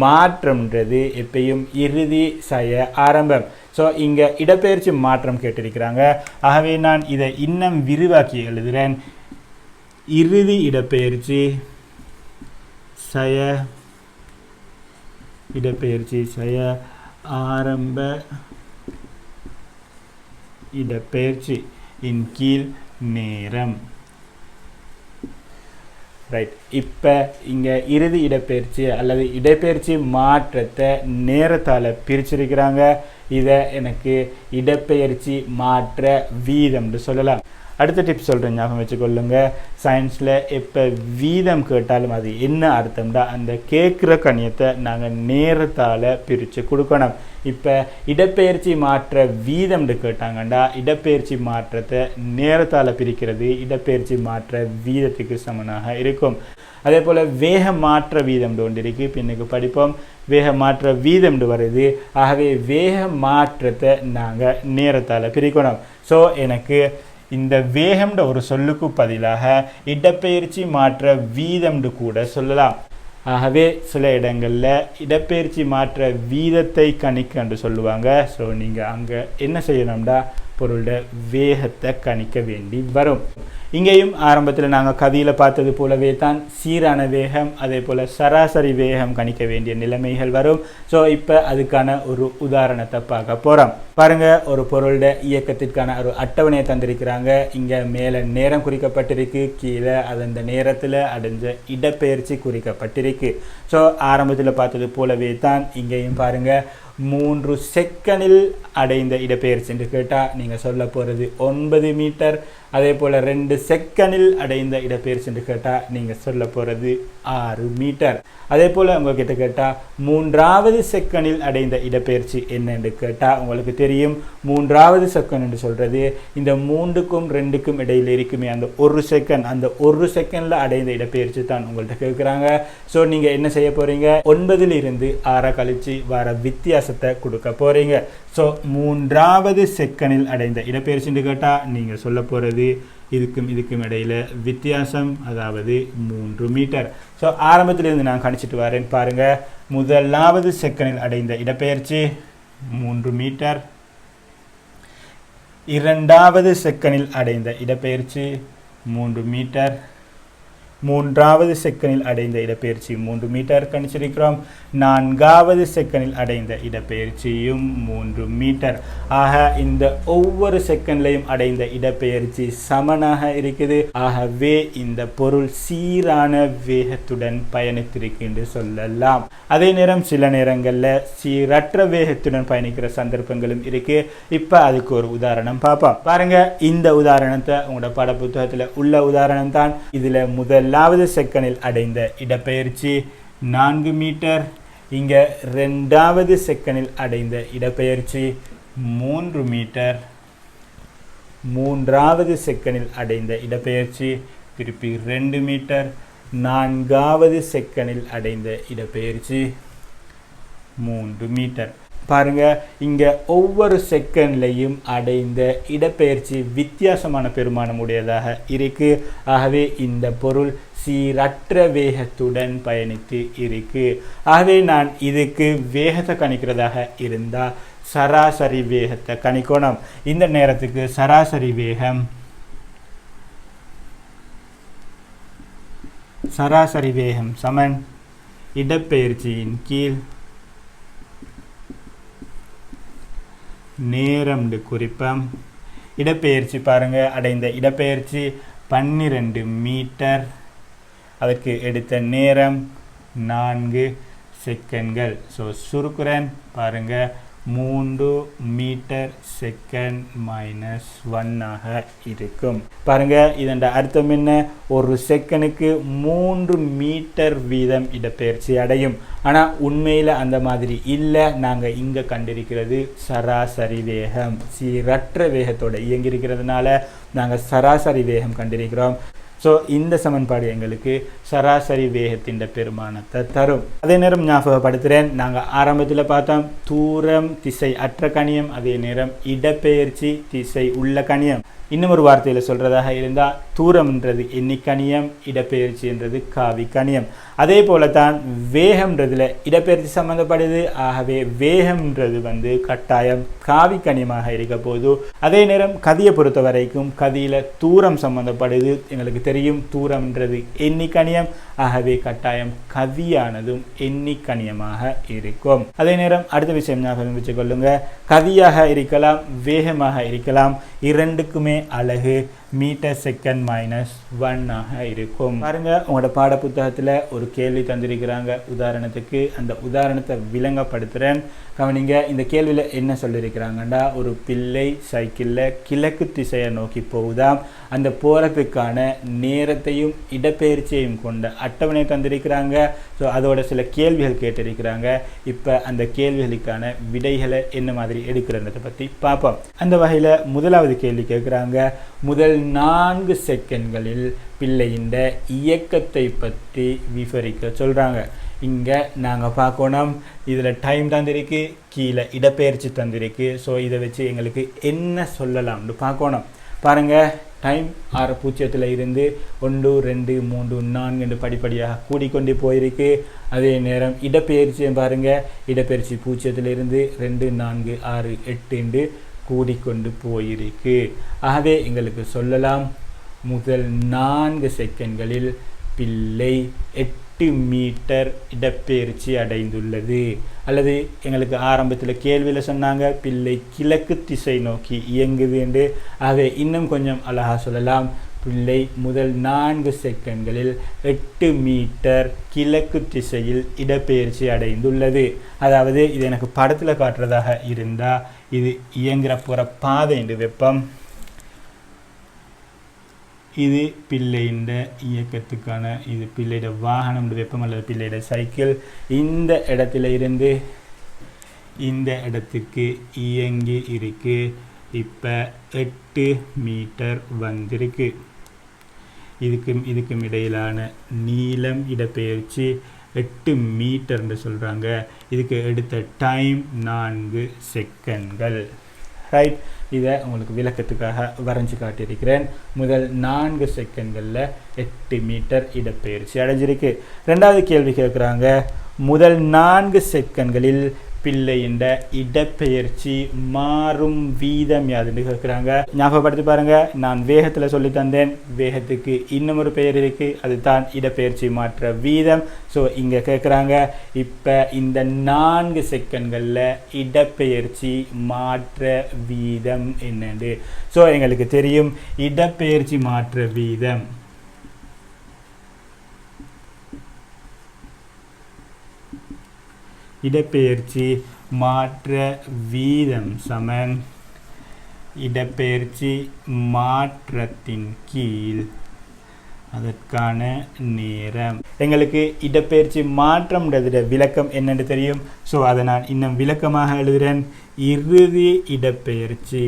மாற்றம்ன்றது எப்பயும் இறுதி ஆரம்பம். ஸோ இங்கே இடப்பெயர்ச்சி மாற்றம் கேட்டிருக்கிறாங்க. ஆகவே நான் இதை இன்னும் விரிவாக்கி எழுதுகிறேன். இறுதி இடப்பெயர்ச்சி ஆரம்ப இடப்பெயர்ச்சி இன் கீழ் நேரம். ரைட். இப்போ இங்கே இறுதி இடப்பெயர்ச்சி அல்லது இடப்பெயர்ச்சி மாற்றத்தை நேரத்தால் பிரிச்சிருக்கிறாங்க. இதை எனக்கு இடப்பெயர்ச்சி மாற்ற வீதம்னு சொல்லலாம். அடுத்த டிப்ஸ் சொல்கிறேன், ஞாபகம் வச்சுக்கொள்ளுங்க. சயின்ஸில் எப்போ வீதம் கேட்டாலும் அது என்ன அர்த்தம்டா அந்த கேட்குற கணியத்தை நாங்கள் நேரத்தால் பிரித்து கொடுக்கணும். இப்போ இடப்பெயர்ச்சி மாற்ற வீதம்னு கேட்டாங்கண்டா இடப்பெயர்ச்சி மாற்றத்தை நேரத்தால் பிரிக்கிறது இடப்பெயர்ச்சி மாற்ற வீதத்துக்கு சமனாக இருக்கும். அதே போல் வேக மாற்ற வீதம் ஒன்று இருக்குது. பின்னுக்கு படிப்போம். வேக மாற்ற வீதம் வருது. ஆகவே வேக மாற்றத்தை நாங்கள் நேரத்தால் பிரிக்கணும். ஸோ எனக்கு இந்த வேகம்ன்ற ஒரு சொல்லுக்கு பதிலாக இடப்பெயர்ச்சி மாற்ற வீதம்னு கூட சொல்லலாம். ஆகவே சில இடங்களில் இடப்பெயர்ச்சி மாற்ற வீதத்தை கணிக்க என்று சொல்லுவாங்க. ஸோ நீங்கள் அங்கே என்ன செய்யணும்டா பொருளோட வேகத்தை கணிக்க வேண்டி வரும். இங்கேயும் ஆரம்பத்தில் நாங்கள் கவியில் பார்த்தது போலவே தான் சீரான வேகம் அதே போல் சராசரி வேகம் கணிக்க வேண்டிய நிலைமைகள் வரும். ஸோ இப்போ அதுக்கான ஒரு உதாரணத்தை பார்க்க போகிறோம். பாருங்கள், ஒரு பொருளோட இயக்கத்திற்கான ஒரு அட்டவணையை தந்திருக்கிறாங்க. இங்கே மேலே நேரம் குறிக்கப்பட்டிருக்கு, கீழே அந்த நேரத்தில் அடைஞ்ச இடப்பெயர்ச்சி குறிக்கப்பட்டிருக்கு. ஸோ ஆரம்பத்தில் பார்த்தது போலவே தான் இங்கேயும் பாருங்கள் 3 செகண்டில் அடைந்த இடப்பெயர்ச்சி என்று கேட்டால் நீங்கள் சொல்ல போகிறது 9 மீட்டர். அதே போல் 2 செகண்டில் அடைந்த இடப்பெயர்ச்சி என்று கேட்டால் நீங்கள் சொல்ல போகிறது 6 மீட்டர். அதே போல் உங்கள்கிட்ட கேட்டால் 3வது செகண்டில் அடைந்த இடப்பெயர்ச்சி என்னென்று கேட்டால் உங்களுக்கு தெரியும் 3வது செகண்ட் என்று சொல்கிறது இந்த 3க்கும் 2க்கும் இடையில் இருக்குமே அந்த 1 செகண்ட். அந்த 1 செகண்டில் அடைந்த இடப்பெயர்ச்சி தான் உங்கள்கிட்ட கேட்குறாங்க. ஸோ நீங்கள் என்ன செய்ய போகிறீங்க, 9ல் இருந்து 6 கழிச்சு வர வித்தியாசத்தை கொடுக்க போகிறீங்க. ஸோ 3வது செகண்டில் அடைந்த இடப்பெயர்ச்சின்னு கேட்டால் நீங்கள் சொல்ல போகிறது இதுக்கும் இடையில் வித்தியாசம், அதாவது 3 மீட்டர். ஸோ ஆரம்பத்திலிருந்து நான் கணிச்சிட்டு வரேன். பாருங்கள், 1வது செகண்டில் அடைந்த இடப்பெயர்ச்சி 3 மீட்டர். 2வது செகண்டில் அடைந்த இடப்பெயர்ச்சி 3 மீட்டர். 3வது செகண்டில் அடைந்த இடப்பெயர்ச்சி 3 மீட்டர் கணிச்சிருக்கிறோம். 4வது செகண்டில் அடைந்த இடப்பெயர்ச்சியும் 3 மீட்டர். ஆக இந்த ஒவ்வொரு செகண்ட்லையும் அடைந்த இடப்பெயர்ச்சி சமனாக இருக்குது. ஆகவே இந்த பொருள் சீரான வேகத்துடன் பயணித்திருக்கு என்று சொல்லலாம். அதே நேரம் சில நேரங்களில் சீரற்ற வேகத்துடன் பயணிக்கிற சந்தர்ப்பங்களும் இருக்கு. இப்போ அதுக்கு ஒரு உதாரணம் பார்ப்போம். பாருங்க, இந்த உதாரணத்தை உங்களோட பாட புத்தகத்தில் உள்ள உதாரணம் தான். இதில் முதலாவது செகண்டில் அடைந்த இடப்பெயர்ச்சி 4 மீட்டர். இங்கே 2வது செகண்டில் அடைந்த இடப்பெயர்ச்சி 3 மீட்டர். மூன்றாவது செகண்டில் அடைந்த இடப்பெயர்ச்சி திருப்பி 2 மீட்டர், நான்காவது செகண்டில் அடைந்த இடப்பெயர்ச்சி 3 மீட்டர். பாருங்க, இங்க ஒவ்வொரு செகண்ட்லையும் அடைந்த இடப்பெயர்ச்சி வித்தியாசமான பெருமானம் உடையதாக இருக்கு. ஆகவே இந்த பொருள் சீரற்ற வேகத்துடன் பயணித்து இருக்கு. ஆகவே நான் இதுக்கு வேகத்தை கணிக்கிறதாக இருந்தா சராசரி வேகத்தை கணிக்கணும். இந்த நேரத்துக்கு சராசரி வேகம் சமன் இடப்பெயர்ச்சியின் கீழ் நேரம் குறிப்பம். இடப்பெயர்ச்சி பாருங்க, அடைந்த இடப்பெயர்ச்சி 12 மீட்டர், அதற்கு எடுத்த நேரம் 4 செகண்ட்கள். ஸோ சுருக்குறேன் பாருங்க, 3 மீட்டர் செகண்ட் மைனஸ் 1 இருக்கும். பாருங்க, இதன் அர்த்தம் என்ன? ஒரு செகண்டுக்கு 3 மீட்டர் வீதம் இடப்பெயர்ச்சி அடையும். ஆனால் உண்மையில் அந்த மாதிரி இல்லை. நாங்கள் இங்கே கண்டிருக்கிறது சராசரி வேகம். சீரற்ற வேகத்தோடு இயங்கியிருக்கிறதுனால நாங்கள் சராசரி வேகம் கண்டிருக்கிறோம். ஸோ இந்த சமன்பாடு எங்களுக்கு சராசரி வேகத்தின் பெருமானத்தை தரும். அதே நேரம் ஞாபகப்படுத்துகிறேன், நாங்கள் ஆரம்பத்தில் பார்த்தோம் தூரம் திசை அற்ற கணியம், அதே நேரம் இடப்பெயர்ச்சி திசை உள்ள கணியம். இன்னும் ஒரு வார்த்தையில் சொல்கிறதாக இருந்தால் தூரம்ன்றது எண்ணிக்கணியம், இடப்பெயர்ச்சி என்றது காவி கணியம். அதே போல தான் வேகம்ன்றதில் இடப்பெயர்ச்சி சம்மந்தப்படுது. ஆகவே வேகம்ன்றது கட்டாயம் காவி கணியமாக இருக்க போது. அதே நேரம் கதியை பொறுத்த வரைக்கும் கதியில் தூரம் சம்மந்தப்படுது. எங்களுக்கு தெரியும் தூரம்ன்றது எண்ணிக்கணியம். ஆகவே கட்டாயம் கதியானதும் எண்ணிக்கணியமாக இருக்கும். அதே நேரம் அடுத்த விஷயம் ஞாபகம் வச்சு கொள்ளுங்க, கதியாக இருக்கலாம், வேகமாக இருக்கலாம், இரண்டுக்குமே அலகு மீட்டர் செகண்ட் மைனஸ் 1 இருக்கும். பாருங்க, உங்களோட பாட புத்தகத்தில் ஒரு கேள்வி தந்திருக்கிறாங்க. உதாரணத்துக்கு அந்த உதாரணத்தை விளங்கப்படுத்துகிறேன், கவனிங்க. இந்த கேள்வியில் என்ன சொல்லியிருக்கிறாங்கன்னா, ஒரு பிள்ளை சைக்கிளில் கிழக்கு திசையை நோக்கி போகுதாம். அந்த போகிறதுக்கான நேரத்தையும் இடப்பெயர்ச்சியையும் கொண்ட அட்டவணை தந்திருக்கிறாங்க. ஸோ அதோட சில கேள்விகள் கேட்டிருக்கிறாங்க. இப்போ அந்த கேள்விகளுக்கான விடைகளை என்ன மாதிரி எடுக்கிறன்றதை பற்றி பார்ப்போம். அந்த வகையில் முதலாவது கேள்வி கேட்குறாங்க, முதல் 4 செகண்ட்களில் பிள்ளையின் இயக்கத்தை பற்றி விவரிக்க சொல்கிறாங்க. இங்கே நாங்கள் பார்க்கணும், இதில் டைம் தந்திருக்கு, கீழே இடப்பெயர்ச்சி தந்திருக்கு. ஸோ இதை வச்சு எங்களுக்கு என்ன சொல்லலாம்னு பார்க்கணும். பாருங்கள், டைம் 6:0 இருந்து 1 2 3 4 என்று படிப்படியாக கூடிக்கொண்டு போயிருக்கு. அதே நேரம் இடப்பெயர்ச்சியை பாருங்கள், இடப்பெயர்ச்சி 0 இருந்து 2 4 6 8 என்று கூடிக்கொண்டு போயிருக்கு. ஆகவே எங்களுக்கு சொல்லலாம், முதல் 4 செகண்ட்களில் பிள்ளை 8 மீட்டர் இடப்பெயர்ச்சி அடைந்துள்ளது. அல்லது எங்களுக்கு ஆரம்பத்தில் கேள்வியில் சொன்னாங்க பிள்ளை கிழக்கு திசை நோக்கி இயங்குது என்று. ஆகவே இன்னும் கொஞ்சம் அழகாக சொல்லலாம், பிள்ளை முதல் 4 செகண்ட்களில் 8 மீட்டர் கிழக்கு திசையில் இடப்பெயர்ச்சி அடைந்துள்ளது. அதாவது இது எனக்கு படத்தில் காட்டுறதாக இருந்தால் இது இயங்குற போகிற பாதை என்று வெப்பம், இது பிள்ளையின் இயக்கத்துக்கான, இது பிள்ளையோட வாகனம் வெப்பம் அல்லது பிள்ளையோட சைக்கிள். இந்த இடத்துல இருந்து இந்த இடத்துக்கு இயங்கி இருக்கு. இப்போ 8 மீட்டர் வந்திருக்கு. இதுக்கும் இடையிலான நீளம் இடப்பெயர்ச்சி 8 மீட்டர்னு சொல்கிறாங்க. இதுக்கு எடுத்த டைம் 4 செகண்ட்கள். ரைட், இதை உங்களுக்கு விளக்கத்துக்காக வரைஞ்சி காட்டியிருக்கிறேன். முதல் 4 செகண்ட்களில் 8 மீட்டர் இடப்பெயர்ச்சி அடைஞ்சிருக்கு. ரெண்டாவது கேள்வி கேட்குறாங்க, முதல் 4 செகண்ட்களில் பிள்ளையின் இடப்பெயர்ச்சி மாறும் வீதம் யாதுன்னு கேட்குறாங்க. ஞாபகப்படுத்தி பாருங்க, நான் வேகத்தில் சொல்லி தந்தேன். வேகத்துக்கு இன்னும் ஒரு பெயர் இருக்கு, அதுதான் இடப்பெயர்ச்சி மாற்ற வீதம். ஸோ இங்கே கேட்குறாங்க, இப்போ இந்த 4 செகண்ட்களில் இடப்பெயர்ச்சி மாற்ற வீதம் என்னன்னு. ஸோ எங்களுக்கு தெரியும் இடப்பெயர்ச்சி மாற்ற வீதம் இடப்பெயர்ச்சி மாற்ற வீதம் சமன் இடப்பெயர்ச்சி மாற்றத்தின் கீழ் அதற்கான நேரம். எங்களுக்கு இடப்பெயர்ச்சி மாற்றம்ன்றத விளக்கம் என்னென்னு தெரியும். ஸோ அதை நான் இன்னும் விளக்கமாக எழுதுகிறேன். இறுதி இடப்பெயர்ச்சி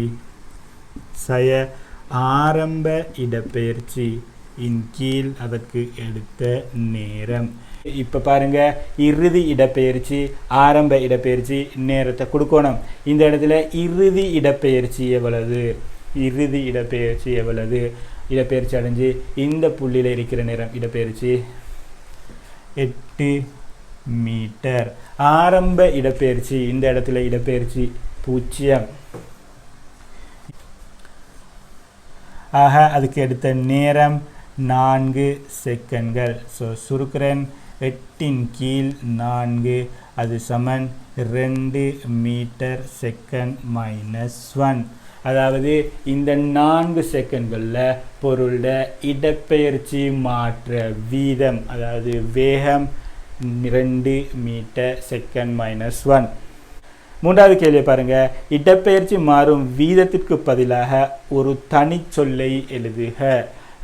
ஆரம்ப இடப்பெயர்ச்சி இன் கீழ் அதற்கு எடுத்த நேரம். இப்போ பாருங்க, இறுதி இடப்பெயர்ச்சி ஆரம்ப இடப்பெயர்ச்சி நேரத்தை கொடுக்கணும். இந்த இடத்துல இறுதி இடப்பெயர்ச்சி எவ்வளவு, இறுதி இடப்பெயர்ச்சி எவ்வளவு, இடப்பெயர்ச்சி அடைஞ்சு இந்த புள்ளியில் இருக்கிற நேரம் இடப்பெயர்ச்சி 8 மீட்டர். ஆரம்ப இடப்பெயர்ச்சி இந்த இடத்துல இடப்பெயர்ச்சி 0. ஆக அதுக்கு எடுத்த நேரம் 4 செகண்ட்கள். ஸோ சுருக்கிறேன், 8 கீழ் 4 அது சமன் 2 மீட்டர் செகண்ட் -1. அதாவது இந்த 4 செகண்ட்களில் பொருளோட இடப்பெயர்ச்சி மாற்ற வீதம், அதாவது வேகம் 2 மீட்டர் செகண்ட் -1. மூன்றாவது கேள்வியை பாருங்க, இடப்பெயர்ச்சி மாறும் வீதத்திற்கு பதிலாக ஒரு தனிச்சொல்லை எழுதுக.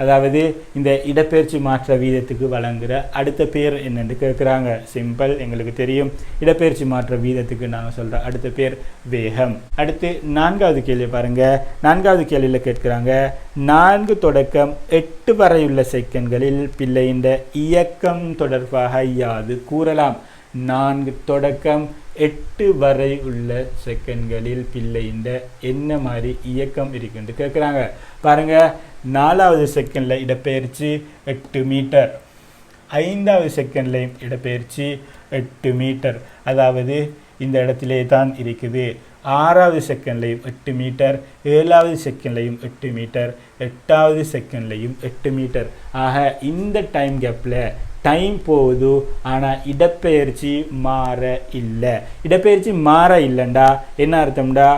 அதாவது இந்த இடப்பெயர்ச்சி மாற்ற வீதத்துக்கு வழங்குகிற அடுத்த பேர் என்னென்னு கேட்குறாங்க. சிம்பிள், எங்களுக்கு தெரியும். இடப்பெயர்ச்சி மாற்ற வீதத்துக்கு நாங்கள் சொல்கிற அடுத்த பேர் வேகம். அடுத்து 4வது கேள்வி பாருங்க. 4வது கேள்வியில் கேட்குறாங்க, 4 தொடக்கம் 8 வரையுள்ள செகண்ட்களில் பிள்ளையின் இயக்கம் தொடர்பாக யாது கூறலாம். 4 தொடக்கம் 8 வரை உள்ள செகண்ட்களில் பிள்ளையின் என்ன மாதிரி இயக்கம் இருக்குன்னு கேட்குறாங்க. பாருங்க, 4வது செகண்டில் இடப்பெயர்ச்சி 8 மீட்டர், 5வது செகண்ட்லையும் இடப்பெயர்ச்சி 8 மீட்டர், அதாவது இந்த இடத்திலே தான் இருக்குது. 6வது செகண்ட்லையும் 8 மீட்டர், 7வது செகண்ட்லையும் 8 மீட்டர், 8வது செகண்ட்லையும் 8 மீட்டர். ஆக இந்த டைம் கேப்பில் டைம் போகுது, ஆனால் இடப்பெயர்ச்சி மாற இல்லை. இடப்பெயர்ச்சி மாற இல்லைண்டா என்ன அர்த்தம்டா,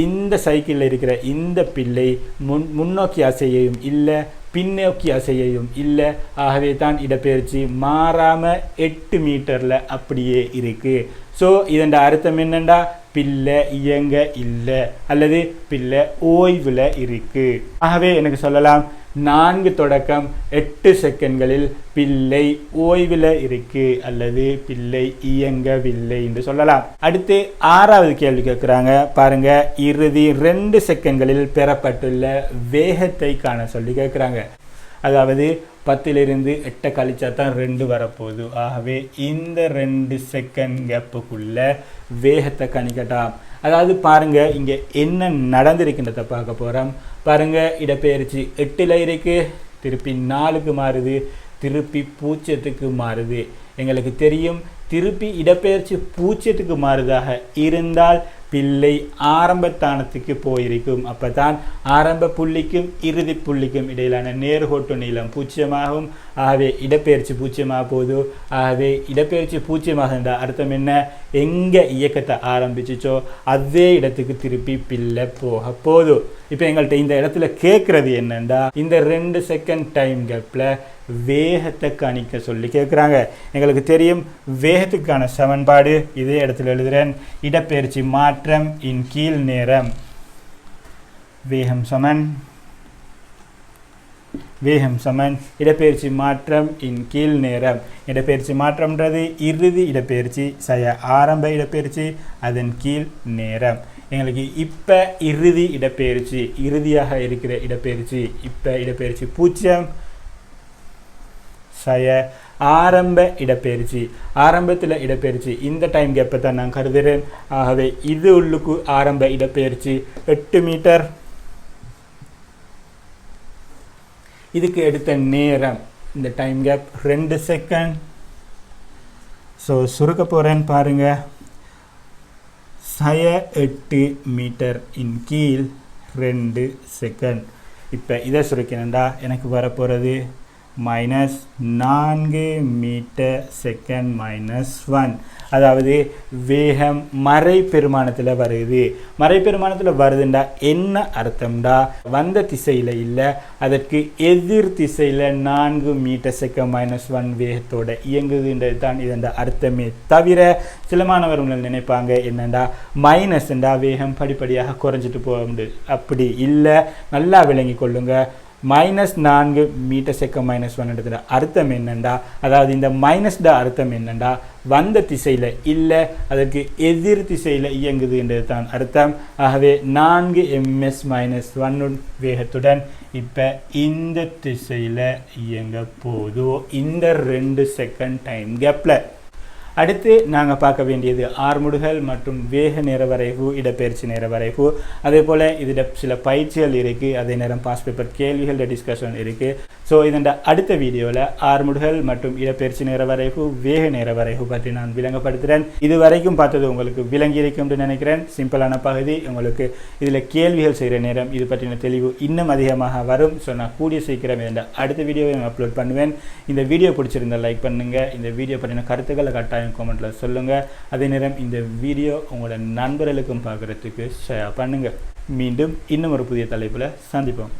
இந்த சைக்கிளில் இருக்கிற இந்த பிள்ளை முன்னோக்கி அசையையும் இல்லை, பின்னோக்கி அசையையும் இல்லை. ஆகவே தான் இடப்பெயர்ச்சி மாறாமல் 8 மீட்டரில் அப்படியே இருக்குது. ஸோ இதன் அர்த்தம் என்னண்டா, பிள்ளை இயங்க இல்லை அல்லது பிள்ளை ஓய்வில் இருக்குது. ஆகவே எனக்கு சொல்லலாம், 4 தொடக்கம் 8 செகண்ட்களில் பிள்ளை ஓய்வில் இருக்கு அல்லது பிள்ளை இயங்கவில்லை என்று சொல்லலாம். அடுத்து 6வது கேள்வி கேட்குறாங்க. பாருங்க, இறுதி 2 செகண்ட்களில் பெறப்பட்டுள்ள வேகத்தை காண சொல்லி கேட்குறாங்க. அதாவது 10லிருந்து 8 கழிச்சா தான் 2 வரப்போகுது. ஆகவே இந்த 2 செகண்ட் கேப்புக்குள்ள வேகத்தை கணிக்கட்டாம். அதாவது பாருங்க, இங்கே என்ன நடந்திருக்கின்றத பார்க்க போகிறோம். பாருங்க, இடப்பெயர்ச்சி 8ல் இருக்கு, திருப்பி 4க்கு மாறுது, திருப்பி 0க்கு மாறுது. எங்களுக்கு தெரியும், திருப்பி இடப்பெயர்ச்சி 0க்கு மாறுதாக இருந்தால் பிள்ளை ஆரம்பத்தானத்துக்கு போயிருக்கும். அப்போ தான் ஆரம்ப புள்ளிக்கும் இறுதி புள்ளிக்கும் இடையிலான நேர்கோட்டு நீளம் 0 ஆகவே இடப்பெயர்ச்சி 0 போகுது. ஆகவே இடப்பெயர்ச்சி 0 இருந்தால் அர்த்தம் என்ன, எங்கே இயக்கத்தை ஆரம்பிச்சிச்சோ அதே இடத்துக்கு திருப்பி பிள்ளை போக போதும். இப்போ எங்கள்கிட்ட இந்த இடத்துல கேட்குறது என்னென்னா, இந்த 2 செகண்ட் டைம் கேப்பில் வேகத்தை கணிக்க சொல்லி கேட்குறாங்க. எங்களுக்கு தெரியும், வேகத்துக்கான சமன்பாடு இதே இடத்துல எழுதுகிறேன். இடப்பெயர்ச்சி மாற்றம் இன் கீழ் நேரம், வேகம் சமன் இடப்பெயர்ச்சி மாற்றம் இன் கீழ் நேரம். இடப்பெயர்ச்சி மாற்றம்ன்றது இறுதி இடப்பெயர்ச்சி ஆரம்ப இடப்பெயர்ச்சி அதன் கீழ் நேரம். எங்களுக்கு இப்போ இறுதி இடப்பெயர்ச்சி, இறுதியாக இருக்கிற இடப்பெயர்ச்சி, இப்போ இடப்பெயர்ச்சி 0 ஆரம்ப இடப்பெயர்ச்சி, ஆரம்பத்தில் இடப்பெயர்ச்சி இந்த டைம் கேப்பை தான் நான் கருதுகிறேன். ஆகவே இது உள்ளுக்கு ஆரம்ப இடப்பெயர்ச்சி 8 மீட்டர். இதுக்கு எடுத்த நேரம் இந்த டைம் கேப் 2 செகண்ட். ஸோ சுருக்க போகிறேன் பாருங்க, 8 மீட்டர் இன் கீழ் 2 செகண்ட். இப்போ இதை சுருக்கினா எனக்கு வரப்போகிறது -4 மீட்டர் செகண்ட் -1. அதாவது வேகம் மறை பெருமானத்தில் வருது. மறை பெருமானத்தில் வருதுண்டா என்ன அர்த்தம்டா, வந்த திசையில் இல்லை, அதற்கு எதிர் திசையில் 4 மீட்டர் செகண்ட் -1 வேகத்தோட இயங்குதுன்றது தான் இதன் அர்த்தமே. தவிர சில மாணவர்கள் நினைப்பாங்க என்னண்டா மைனஸ்ண்டா வேகம் படிப்படியாக குறைஞ்சிட்டு போக முடியும். அப்படி இல்லை, நல்லா விளங்கி கொள்ளுங்க. -4 m/s எடுத்துகிற அர்த்தம் என்னண்டா, அதாவது இந்த மைனஸ்ட அர்த்தம் என்னண்டா வந்த திசையில் இல்லை அதற்கு எதிர் திசையில் இயங்குது என்றது தான் அர்த்தம். ஆகவே 4 ms-1 வேகத்துடன் இப்போ இந்த திசையில் இயங்க போதோ இந்த 2 செகண்ட் டைம் கேப்பில். அடுத்து நாங்கள் பார்க்க வேண்டியது ஆர்முடுகள் மற்றும் வேக நேர வரைவு, இடப்பெயர்ச்சி நேர வரைவு. அதே போல் இதில் சில பயிற்சிகள் இருக்குது, அதே நேரம் பாஸ் பேப்பர் கேள்விகளோட டிஸ்கஷன் இருக்குது. ஸோ இதன் அடுத்த வீடியோவில் ஆர்முடுகள் மற்றும் இடப்பெயர்ச்சி நேர வரைவு, வேக நேர வரைவு பற்றி நான் விளங்கப்படுத்துகிறேன். இது வரைக்கும் பார்த்தது உங்களுக்கு விளங்கி இருக்கும்னு நினைக்கிறேன். சிம்பிளான பகுதி. உங்களுக்கு இதில் கேள்விகள் செய்கிற நேரம் இது பற்றின தெளிவு இன்னும் அதிகமாக வரும். ஸோ நான் கூடிய சீக்கிரம் இந்த அடுத்த வீடியோவை நான் அப்லோட் பண்ணுவேன். இந்த வீடியோ பிடிச்சிருந்தால் லைக் பண்ணுங்கள். இந்த வீடியோ பற்றின கருத்துக்களை கட்டாயம் கமெண்ட்ல சொல்லுங்கள். அதே நேரம் இந்த வீடியோ உங்களோட நண்பர்களுக்கும் பார்க்குறதுக்கு ஷேர் பண்ணுங்கள். மீண்டும் இன்னும் ஒரு புதிய தலைப்பில் சந்திப்போம்.